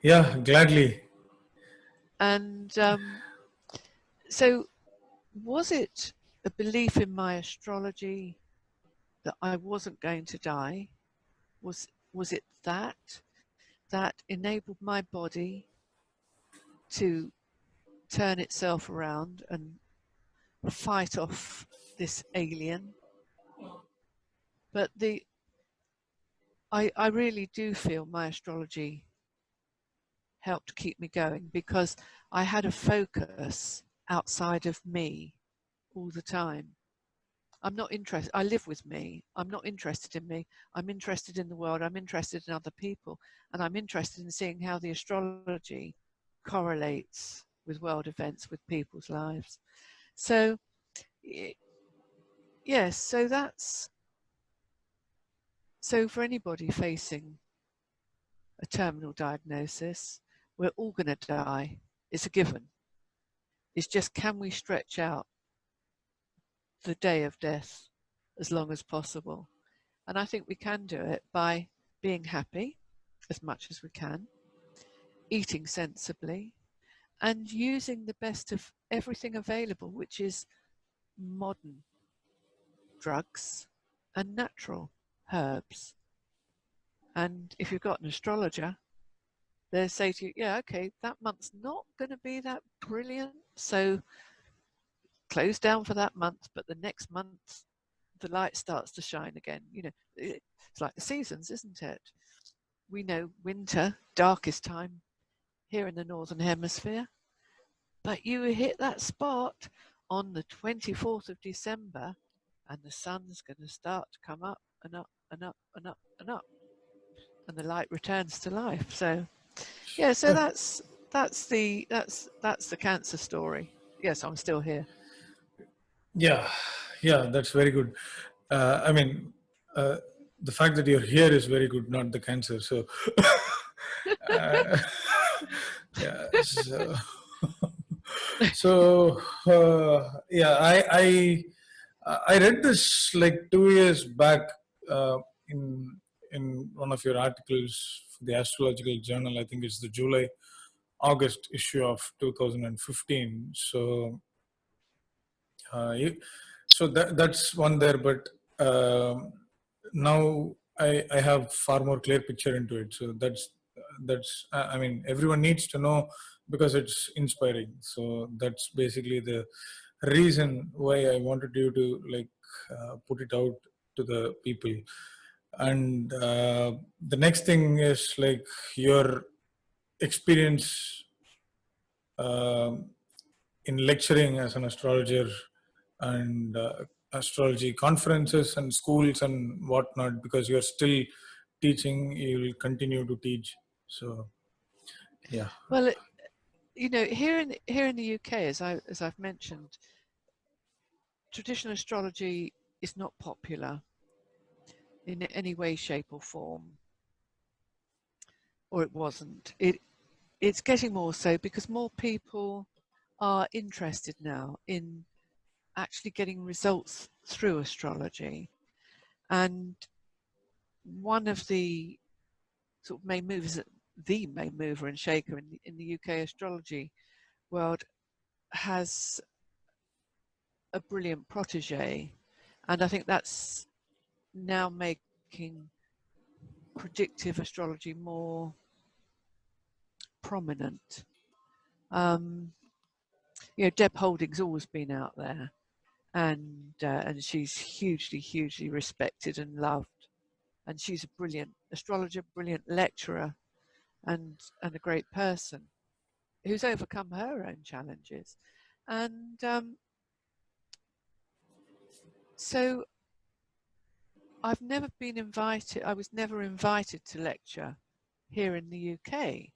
Yeah, gladly. And so was it a belief in my astrology that I wasn't going to die? Was it that enabled my body to turn itself around and fight off this alien? But I really do feel my astrology helped keep me going, because I had a focus outside of me all the time. I'm not interested. I live with me. I'm not interested in me. I'm interested in the world. I'm interested in other people. And I'm interested in seeing how the astrology correlates with world events, with people's lives. So, yes, so for anybody facing a terminal diagnosis, we're all going to die. It's a given. It's just, can we stretch out the day of death as long as possible? And I think we can do it by being happy as much as we can, eating sensibly, and using the best of everything available, which is modern drugs and natural herbs. And if you've got an astrologer, they'll say to you, yeah, okay, that month's not going to be that brilliant, so close down for that month, but the next month the light starts to shine again. It's like the seasons, isn't it? We know winter, darkest time here in the Northern Hemisphere, but you hit that spot on the 24th of December and the sun's going to start to come up and up and up and up and up, and the light returns to life. So yeah, so Yeah, that's the cancer story. Yes, I'm still here. yeah, yeah, that's very good. I mean, uh, the fact that you're here is very good, not the cancer. So, uh, yeah. Yeah, I read this like 2 years back uh, in in one of your articles for the Astrological Journal. I think it's the July August issue of 2015. So you, so that's one there, but now I have far more clear picture into it. So that's I mean, everyone needs to know because it's inspiring. So that's basically the reason why I wanted you to like put it out to the people. And the next thing is like your experience um in lecturing as an astrologer and astrology conferences and schools and whatnot, because you're still teaching, you will continue to teach. So yeah. Well, here in the UK, as I've mentioned, traditional astrology is not popular in any way, shape, or form, or it wasn't. It's getting more so because more people are interested now in actually getting results through astrology. And one of the sort of main movers, the main mover and shaker in the UK astrology world, has a brilliant protege. And I think that's now making predictive astrology more prominent. Deb Holding's always been out there, and she's hugely respected and loved. And she's a brilliant astrologer, brilliant lecturer, and a great person who's overcome her own challenges. And so I've never been invited. I was never invited to lecture here in the UK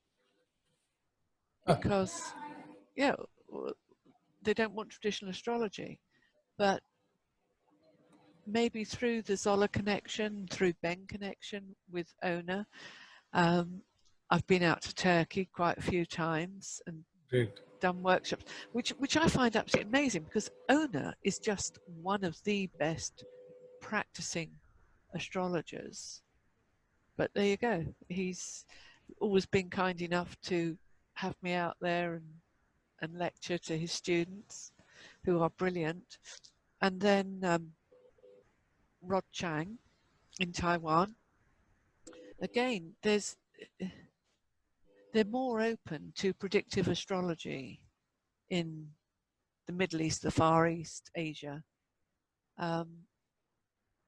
Ah, because, yeah, they don't want traditional astrology. But maybe through the Zola connection, through Ben connection with Ona, I've been out to Turkey quite a few times and great. done workshops, which I find absolutely amazing, because Ona is just one of the best practicing astrologers. But there you go. He's always been kind enough to have me out there and lecture to his students, who are brilliant. And then Rod Chang in Taiwan. Again, they're more open to predictive astrology in the Middle East, the Far East, Asia, um,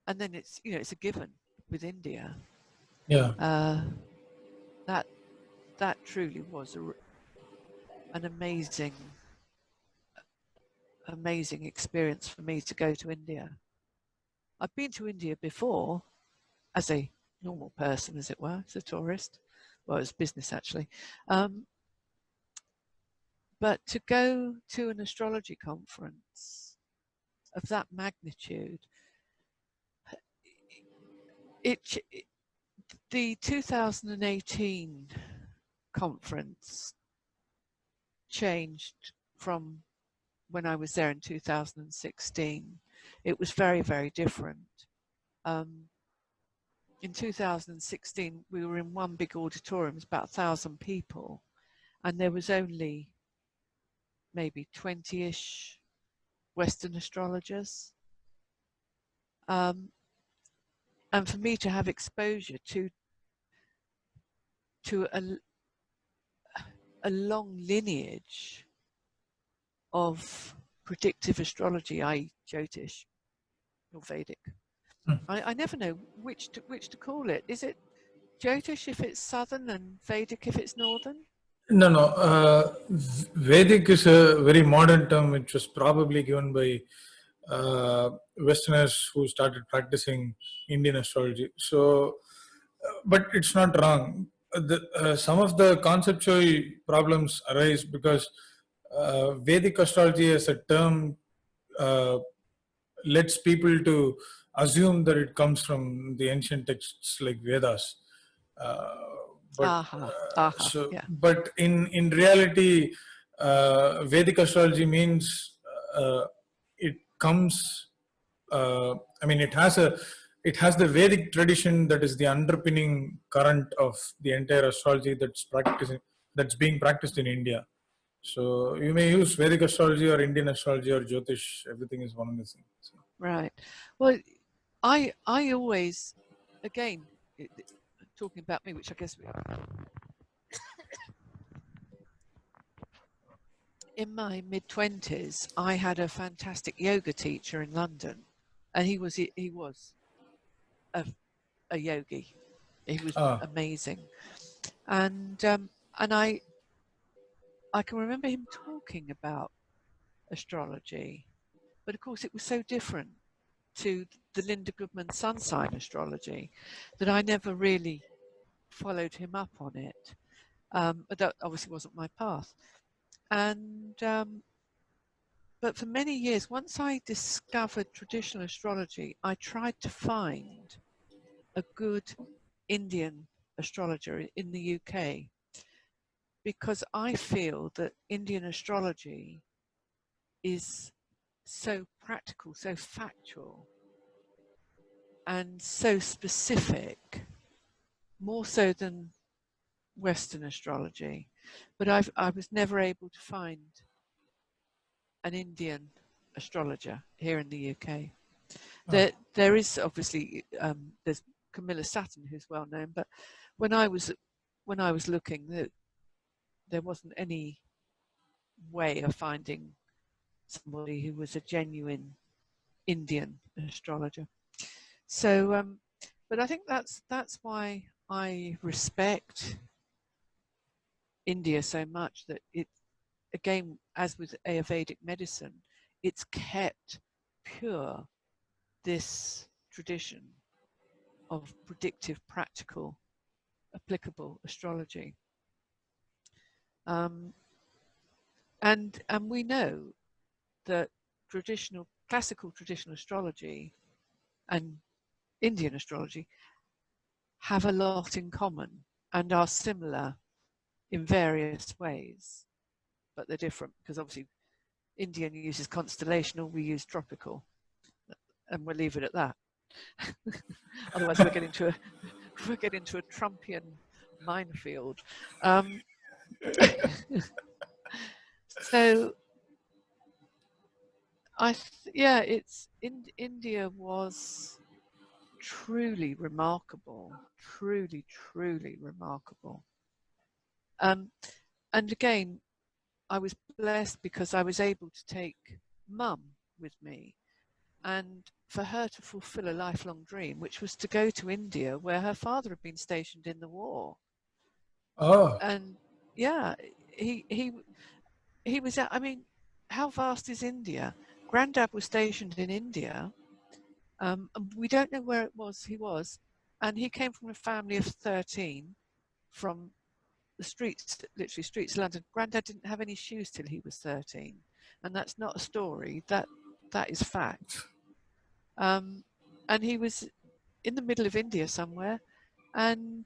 and then it's a given with India. Yeah, Uh, that that truly was an amazing experience for me to go to India. I've been to India before as a normal person, as it were, as a tourist. Well, it's business actually. But to go to an astrology conference of that magnitude, the 2018 conference changed from when I was there in 2016. It was very, very different. In 2016, we were in one big auditorium, it was about 1,000 people, and there was only maybe 20-ish Western astrologers. And for me to have exposure to a long lineage of predictive astrology, i.e. Jyotish or Vedic. I never know which to call it. Is it Jyotish if it's southern and Vedic if it's northern? No, no. Vedic is a very modern term which was probably given by Westerners who started practicing Indian astrology. So, but it's not wrong. Some of the conceptual problems arise because Vedic astrology as a term uh, lets people to assume that it comes from the ancient texts like Vedas. Uh, but Yeah. but in reality, Vedic astrology means it comes. I mean, it has the Vedic tradition that is the underpinning current of the entire astrology that's being practiced in India. So you may use Vedic astrology or Indian astrology or Jyotish. Everything is one and the same. So. Right. Well, I always, again, talking about me, which I guess in my mid-20s, I had a fantastic yoga teacher in London, and he was a yogi. He was amazing, and I can remember him talking about astrology, but of course it was so different to the Linda Goodman sun sign astrology that I never really followed him up on it. But that obviously wasn't my path. And but for many years, once I discovered traditional astrology, I tried to find a good Indian astrologer in the UK because I feel that Indian astrology is so practical, so factual, and so specific, more so than Western astrology. But I was never able to find an Indian astrologer here in the UK. There is obviously there's Camilla Saturn, who's well known, but when I was looking, there wasn't any way of finding somebody who was a genuine Indian astrologer. So, but I think that's why I respect India so much, that it, again, as with Ayurvedic medicine, it's kept pure this tradition of predictive, practical, applicable astrology. And we know that classical traditional astrology and Indian astrology have a lot in common and are similar in various ways, but they're different because obviously Indian uses constellational, we use tropical, and we'll leave it at that. Otherwise, we'll get into a Trumpian minefield. So, India was truly remarkable, truly remarkable. And again, I was blessed because I was able to take Mum with me, and for her to fulfill a lifelong dream, which was to go to India, where her father had been stationed in the war. And yeah, he was. I mean, how vast is India? Grandad was stationed in India, And we don't know where it was he was. And he came from a family of 13 from the streets, literally streets of London. Grandad didn't have any shoes till he was 13. And that's not a story, that is fact. And he was in the middle of India somewhere, and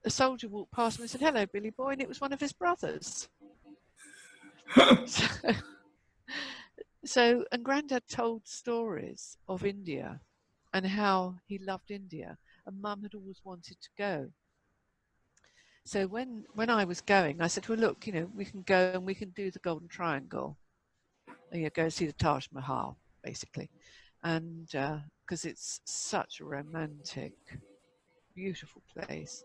a soldier walked past him and said, "Hello, Billy boy," and it was one of his brothers. So, and Grandad told stories of India and how he loved India, and Mum had always wanted to go. So when I was going, I said, "Well, look, we can go and we can do the Golden Triangle, go see the Taj Mahal, basically, and because it's such a romantic, beautiful place."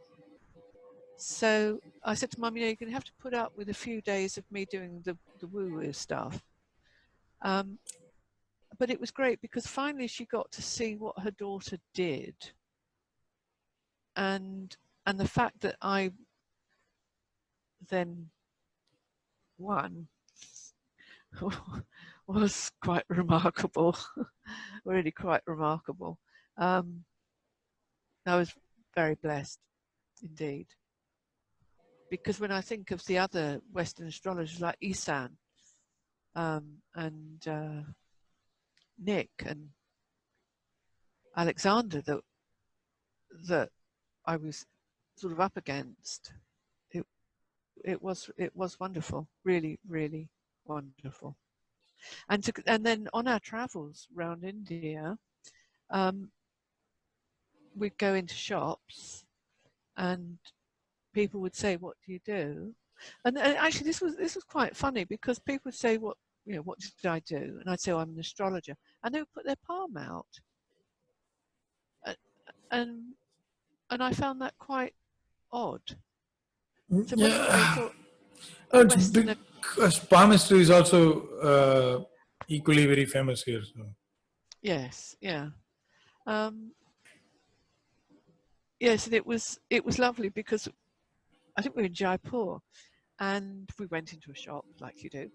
So I said to Mum, "You're going to have to put up with a few days of me doing the woo-woo stuff." But it was great because finally she got to see what her daughter did, and the fact that I then won was quite remarkable, really quite remarkable. I was very blessed indeed, because when I think of the other Western astrologers like Isan and Nick and Alexander that I was sort of up against, it was wonderful, really, really wonderful. And then on our travels around India, we'd go into shops and people would say, "What do you do?" And actually this was quite funny, because people would say, "What did I do?" And I'd say, "Oh, I'm an astrologer," and they would put their palm out, and I found that quite odd. So when they Yeah, thought a it's Westerner, because palmistry is also equally very famous here. So. yes, yeah, yes, and it was lovely because I think we were in Jaipur, and we went into a shop like you do,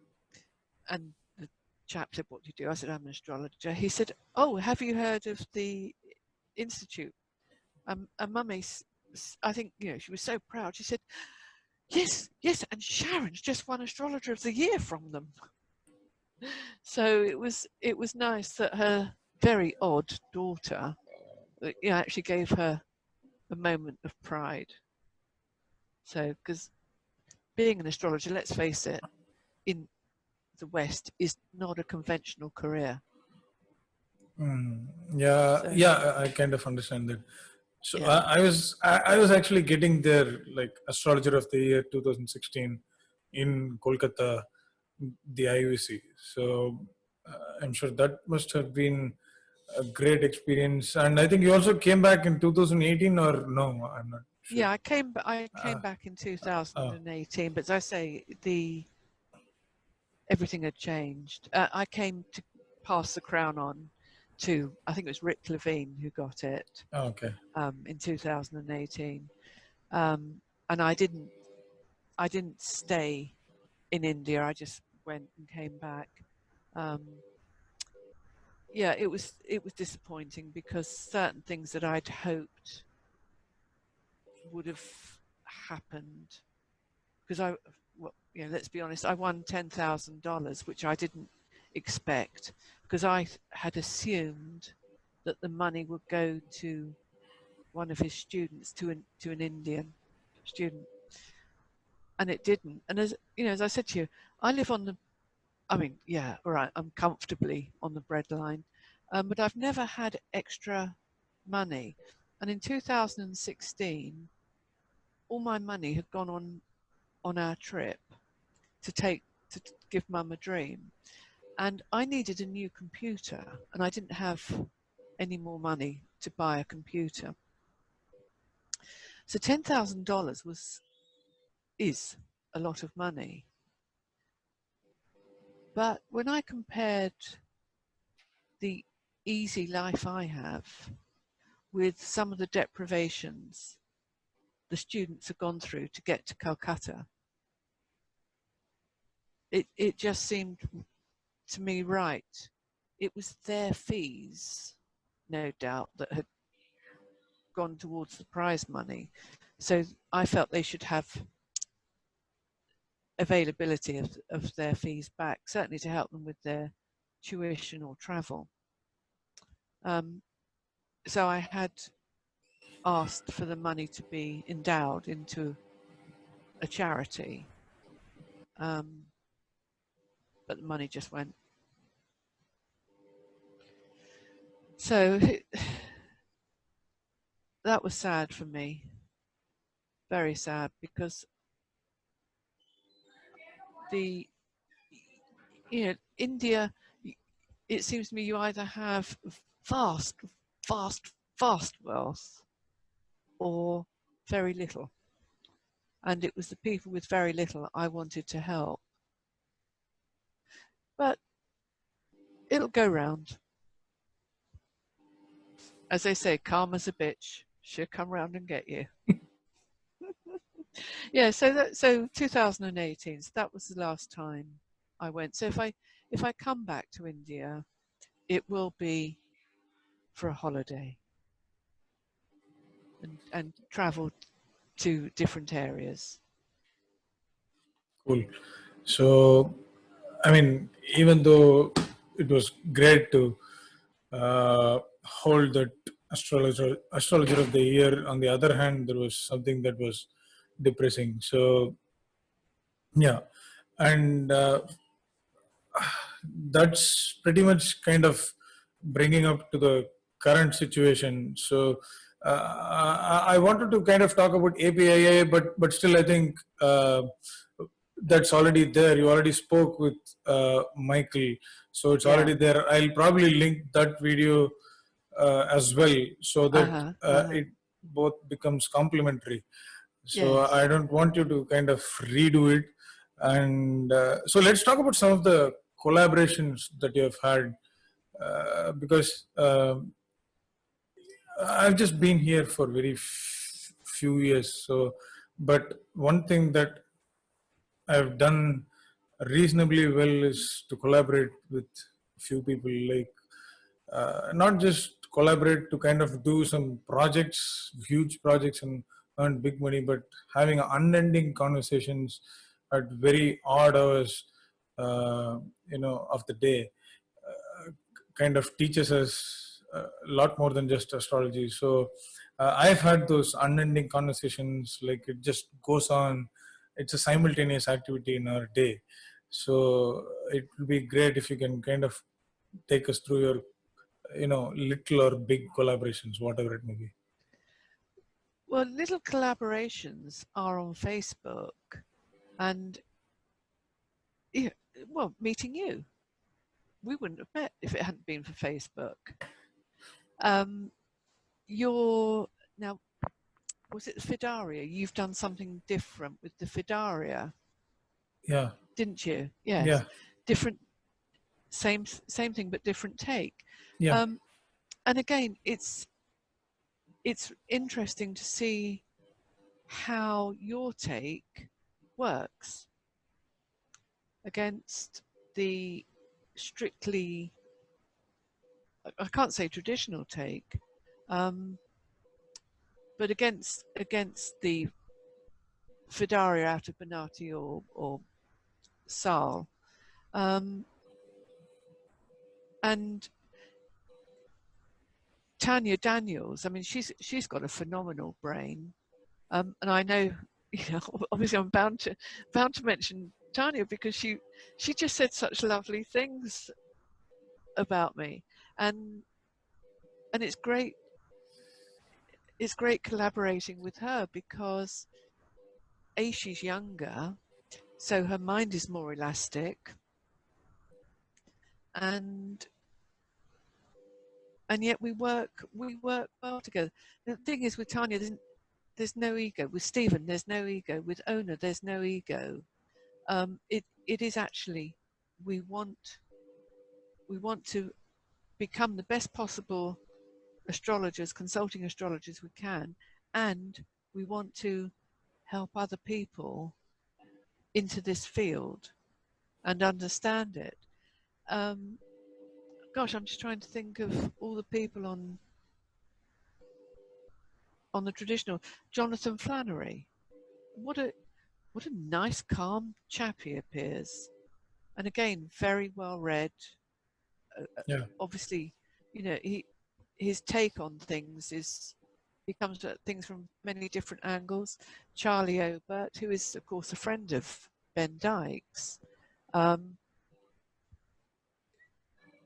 and the chap said, "What do you do?" I said, "I'm an astrologer." He said, "Oh, have you heard of the institute?" And Mummy, I think she was so proud. She said, "Yes, yes," and Sharon's just won Astrologer of the Year from them. So it was nice that her very odd daughter, actually gave her a moment of pride. So, because being an astrologer, let's face it, in the West is not a conventional career. Yeah, So yeah, I kind of understand that. So yeah, I was actually getting their like Astrologer of the Year 2016 in Kolkata, the IUC. So I'm sure that must have been a great experience. And I think you also came back in 2018, or no? I'm not sure. yeah. I came Uh, back in oh, 2018, but as I say, everything had changed. I came to pass the crown on to, I think it was Rick Levine who got it okay. in 2018, and I didn't stay in India. I just went and came back. Um, yeah, it was disappointing because certain things that I'd hoped would have happened, because let's be honest, I won $10,000, which I didn't expect, because I had assumed that the money would go to one of his students, to an Indian student, and it didn't. And as I said to you, I live on the, I mean, yeah, all right, I'm comfortably on the breadline, but I've never had extra money. And in 2016, all my money had gone on our trip to give Mum a dream, and I needed a new computer, and I didn't have any more money to buy a computer. So $10,000 is a lot of money. But when I compared the easy life I have with some of the deprivations the students have gone through to get to Calcutta, it just seemed to me right. It was their fees no doubt, that had gone towards the prize money. So I felt they should have availability of their fees back, certainly to help them with their tuition or travel. So I had asked for the money to be endowed into a charity, but the money just went. So that was sad for me, very sad, because India, it seems to me you either have vast, vast wealth or very little. And it was the people with very little I wanted to help. But it'll go round. As they say, karma's a bitch. She'll come round and get you. Yeah, so 2018, so that was the last time I went. So if I come back to India, it will be for a holiday and travel to different areas. Cool. So, I mean, even though it was great to hold that astrologer of the year, on the other hand, there was something that was depressing. So, yeah, and that's pretty much kind of bringing up to the current situation. So I wanted to kind of talk about APIA, but still I think that's already there. You already spoke with Mychal, so it's already Yeah. there. I'll probably link that video as well, so that it both becomes complementary. So I Yes. don't want you to kind of redo it. And so let's talk about some of the collaborations that you have had, because I've just been here for very few years. So, but one thing that I've done reasonably well is to collaborate with few people, like not just collaborate to kind of do some projects, huge projects, and earn big money, but having unending conversations at very odd hours, of the day, kind of teaches us a lot more than just astrology. So I've had those unending conversations, like it just goes on. It's a simultaneous activity in our day. So it would be great if you can kind of take us through your, little or big collaborations, whatever it may be. Well, little collaborations are on Facebook, and yeah, well, meeting you, we wouldn't have met if it hadn't been for Facebook. You're now, was it the Fidaria? You've done something different with the Fidaria, Yeah. didn't you? Yes, Yeah. different, same thing, but different take. Yeah. And again, it's interesting to see how your take works against the strictly, I can't say traditional take, but against the Fidaria out of Banati or Sal. And Tanya Daniels, I mean, she's got a phenomenal brain. And I know, obviously I'm bound to mention Tanya because she just said such lovely things about me. And it's great collaborating with her because she's younger, so her mind is more elastic, and yet we work well together. The thing is with Tanya, there's no ego. With Stephen, there's no ego. With Ona, there's no ego. It is actually, we want to become the best possible astrologers, consulting astrologers we can, and we want to help other people into this field and understand it. gosh, I'm just trying to think of all the people on the traditional. Jonathan Flannery. What a nice, calm chap he appears, and again, very well read. Yeah. Obviously, his take on things is he comes at things from many different angles. Charlie Obert, who is of course a friend of Ben Dykes.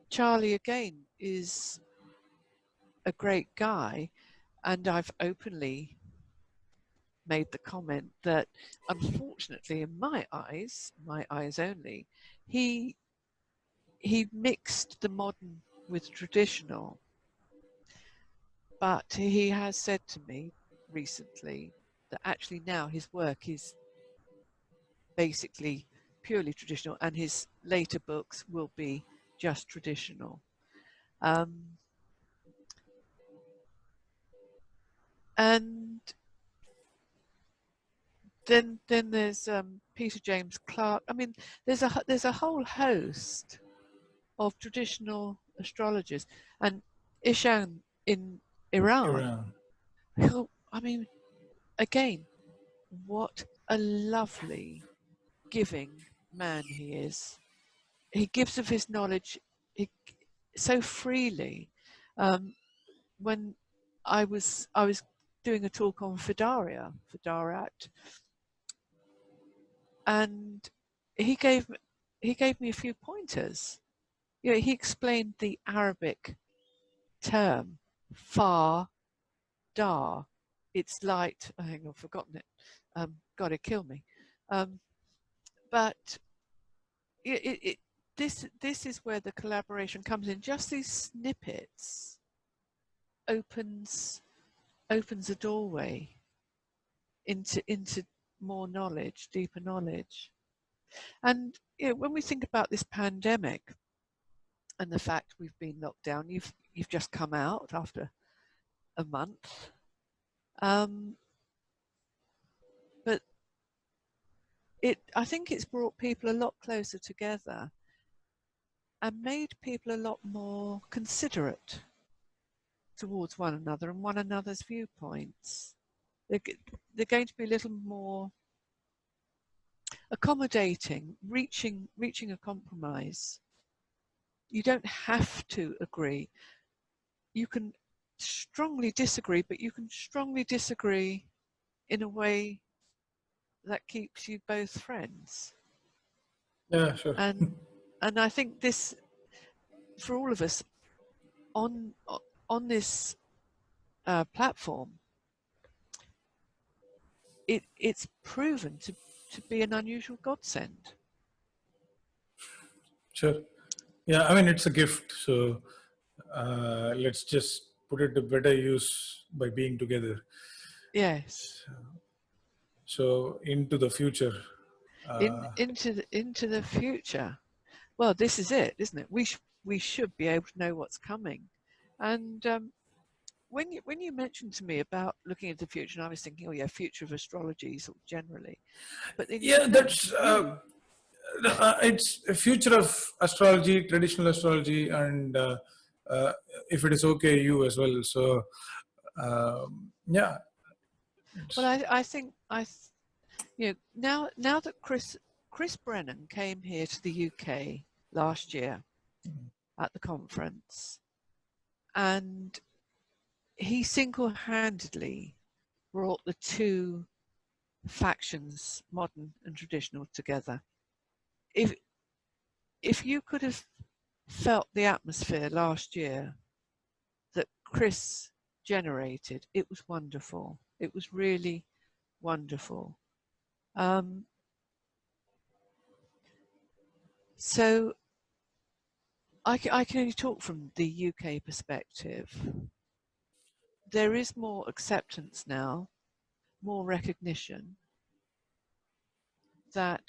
Charlie again is a great guy, and I've openly made the comment that unfortunately in my eyes only, he mixed the modern with traditional, but he has said to me recently that actually now his work is basically purely traditional and his later books will be just traditional. And then there's Peter James Clark. I mean, there's a whole host of traditional astrologers, and Ishan in Iran. Iran. Who, I mean, again, what a lovely, giving man he is. He gives of his knowledge so freely. When I was doing a talk on Fidarat, and he gave me a few pointers. He explained the Arabic term far dar. It's light. I think I've forgotten it. God, it killed me. But this is where the collaboration comes in. Just these snippets opens a doorway into more knowledge, deeper knowledge. And when we think about this pandemic and the fact we've been locked down, you've just come out after a month, but I think it's brought people a lot closer together and made people a lot more considerate towards one another and one another's viewpoints. They're going to be a little more accommodating, reaching a compromise. You don't have to agree. You can strongly disagree, but you can strongly disagree in a way that keeps you both friends. Yeah, sure. And I think this, for all of us on this platform, it's proven to be an unusual godsend. Sure. Yeah, I mean, it's a gift. So let's just put it to better use by being together. Yes. So into the future. Into the future. Well, this is it, isn't it? We should be able to know what's coming. And when you mentioned to me about looking at the future, and I was thinking, oh yeah, future of astrology, sort of generally. But then you Yeah, said, no, that's you. it's a future of astrology, traditional astrology, and uh, if it is okay, you as well. So yeah. Well, I think now that Chris Brennan came here to the UK last year at the conference, and he single-handedly brought the two factions, modern and traditional, together. If you could have felt the atmosphere last year that Chris generated, it was wonderful. It was really wonderful. So I can only talk from the UK perspective. There is more acceptance now, more recognition that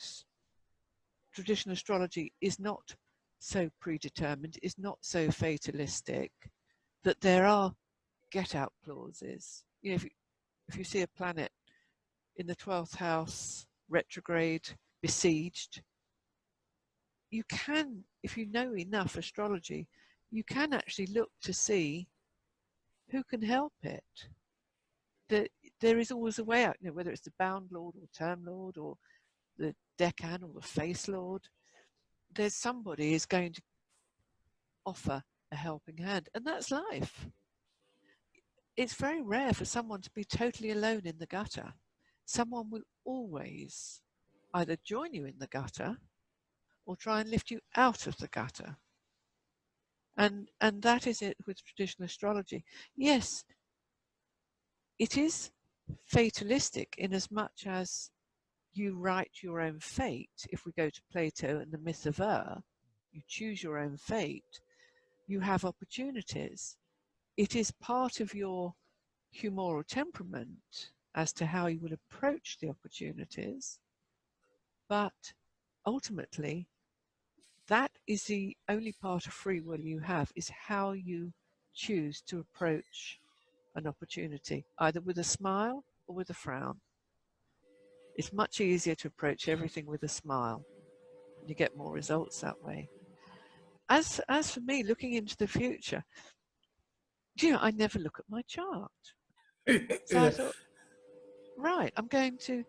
traditional astrology is not so predetermined, is not so fatalistic, that there are get out clauses. If you see a planet in the 12th house, retrograde, besieged, you can, if you know enough astrology, you can actually look to see who can help it. There is always a way out, whether it's the bound lord or term lord or the decan or the face lord. There's somebody who's going to offer a helping hand, and that's life. It's very rare for someone to be totally alone in the gutter. Someone will always either join you in the gutter or try and lift you out of the gutter. And that is it with traditional astrology. Yes, it is fatalistic in as much as you write your own fate. If we go to Plato and the myth of you choose your own fate, you have opportunities. It is part of your humoral temperament as to how you will approach the opportunities, but ultimately that is the only part of free will you have, is how you choose to approach an opportunity, either with a smile or with a frown. It's much easier to approach everything with a smile. You get more results that way. As for me, looking into the future, I never look at my chart. So I Yeah. thought, right, I'm going to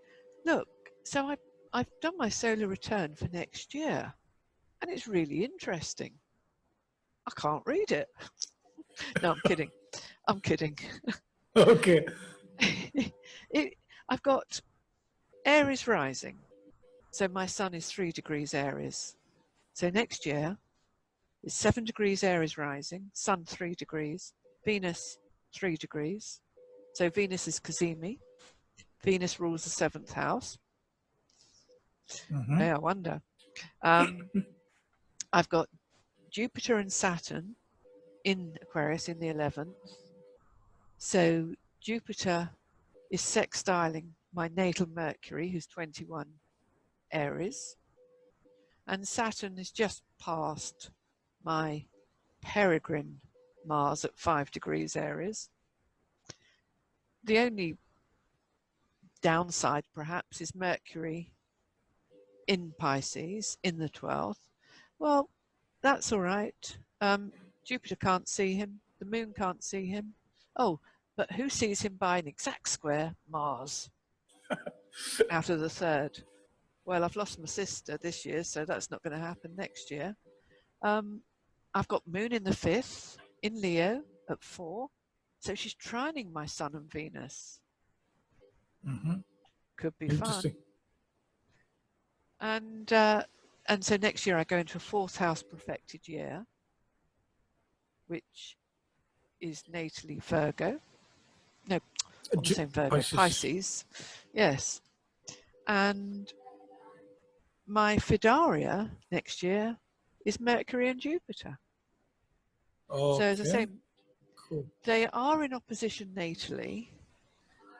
look. So I've done my solar return for next year, and it's really interesting. I can't read it. No, I'm kidding. I'm kidding. Okay. I've got Aries rising. So my sun is 3 degrees Aries. So next year is 7 degrees Aries rising, sun 3 degrees, Venus 3 degrees. So Venus is Cazimi. Venus rules the 7th house. Mm-hmm. Yeah, I wonder. I've got Jupiter and Saturn in Aquarius in the 11th. So Jupiter is sextiling my natal Mercury, who's 21 Aries. And Saturn is just past my peregrine Mars at 5 degrees Aries. The only downside, perhaps, is Mercury in Pisces in the 12th. Well, that's all right. Jupiter can't see him. The moon can't see him. Oh, but who sees him by an exact square? Mars, out of the 3rd. Well, I've lost my sister this year, so that's not going to happen next year. I've got moon in the 5th, in Leo at 4. So she's trining my sun and Venus. Mm-hmm. Could be fun. Interesting. And so next year I go into a 4th house perfected year, which is natally Virgo. No, what am I saying? Virgo? Pisces. Yes. And my Fidaria next year is Mercury and Jupiter. Okay. So as I say, cool. they are in opposition natally,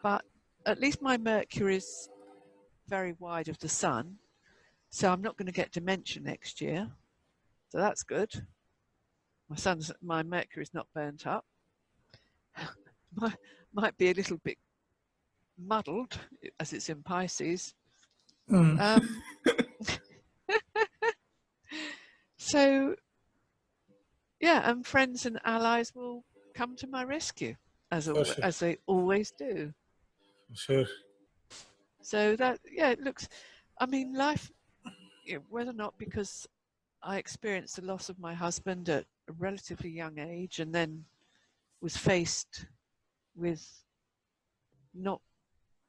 but at least my Mercury is very wide of the sun, so I'm not going to get dementia next year. So that's good. My Mercury's not burnt up. Might be a little bit muddled as it's in Pisces. Mm. So yeah, and friends and allies will come to my rescue as they always do. Sure. So that, yeah, it looks, I mean, life, whether or not because I experienced the loss of my husband at a relatively young age and then was faced with not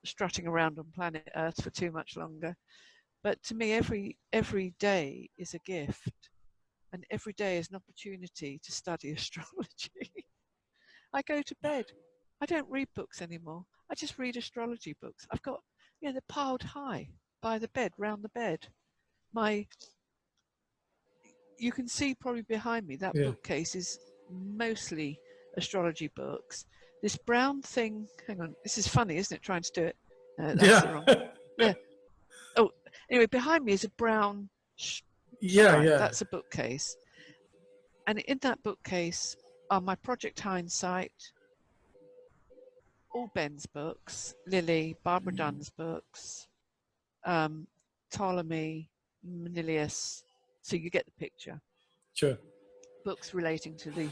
strutting around on planet Earth for too much longer. But to me, every day is a gift, and every day is an opportunity to study astrology. I go to bed. I don't read books anymore. I just read astrology books. I've got, they're piled high by the bed, round the bed. You can see probably behind me, that bookcase is mostly astrology books. This brown thing, hang on, this is funny, isn't it, trying to do it? No, that's the wrong. Yeah. Oh, anyway, behind me is a brown stripe. That's a bookcase. And in that bookcase are my Project Hindsight, all Ben's books, Lily, Barbara Dunn's books, Ptolemy, Manilius. So you get the picture. Sure. books relating to the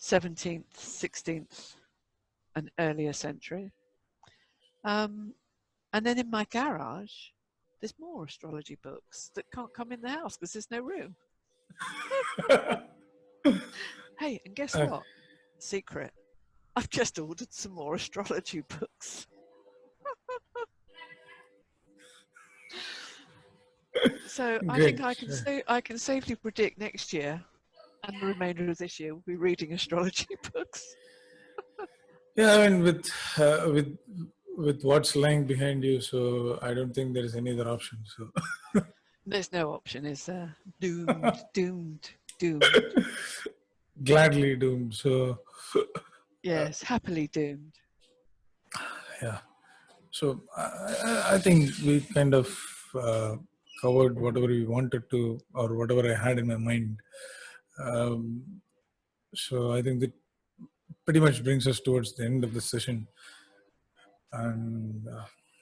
17th, 16th, and earlier century. And then in my garage, there's more astrology books that can't come in the house because there's no room. Hey, and guess what? Secret. I've just ordered some more astrology books. So I think Great. I can safely predict next year and the remainder of this year we'll be reading astrology books. Yeah, I mean, with what's lying behind you, so I don't think there is any other option. So There's no option, is there? Doomed, doomed, doomed. gladly doomed. So Yes, happily doomed. yeah. So I think we kind of covered whatever we wanted to, or whatever I had in my mind. Um, so I think that pretty much brings us towards the end of the session. And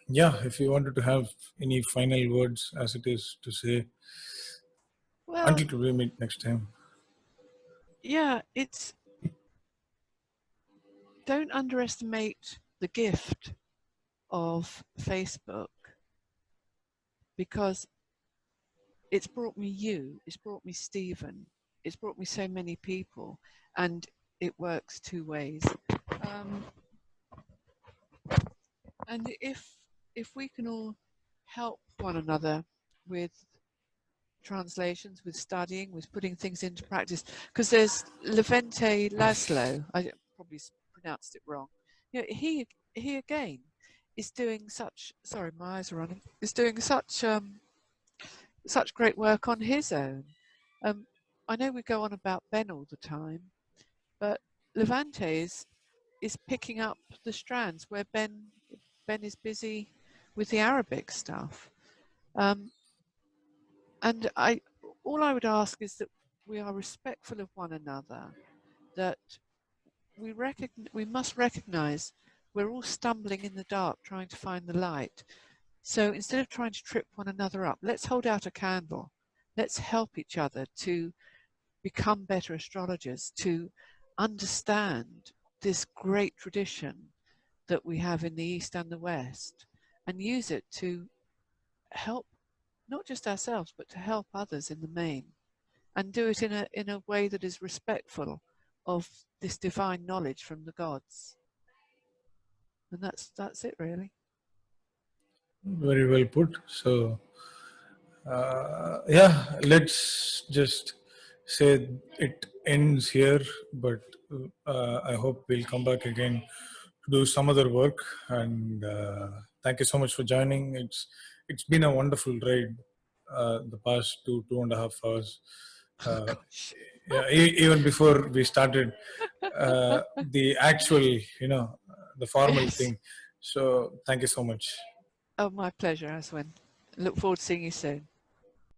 yeah, if you wanted to have any final words, as it is to say, Well, until we meet next time. yeah, it's don't underestimate the gift of Facebook, because it's brought me you, it's brought me Stephen, it's brought me so many people, and it works two ways. And if we can all help one another with translations, with studying, with putting things into practice, because there's Levente Laszlo, I probably pronounced it wrong. You know, he again is doing such. Sorry, my eyes are running. Is doing such great work on his own. I know we go on about Ben all the time, but Levante is picking up the strands where Ben is busy with the Arabic stuff. And all I would ask is that we are respectful of one another, that we must recognize we're all stumbling in the dark trying to find the light. So instead of trying to trip one another up, let's hold out a candle. Let's help each other to become better astrologers, to understand this great tradition that we have in the East and the West, and use it to help not just ourselves, but to help others in the main, and do it in a way that is respectful of this divine knowledge from the gods. And that's it, really. Very well put. So yeah, let's just say it ends here, but I hope we'll come back again to do some other work. And thank you so much for joining. It's been a wonderful ride the past 2.5 hours. Oh gosh. Yeah, even before we started the actual, the formal Yes. thing. So thank you so much. Oh, my pleasure, Aswin. Look forward to seeing you soon.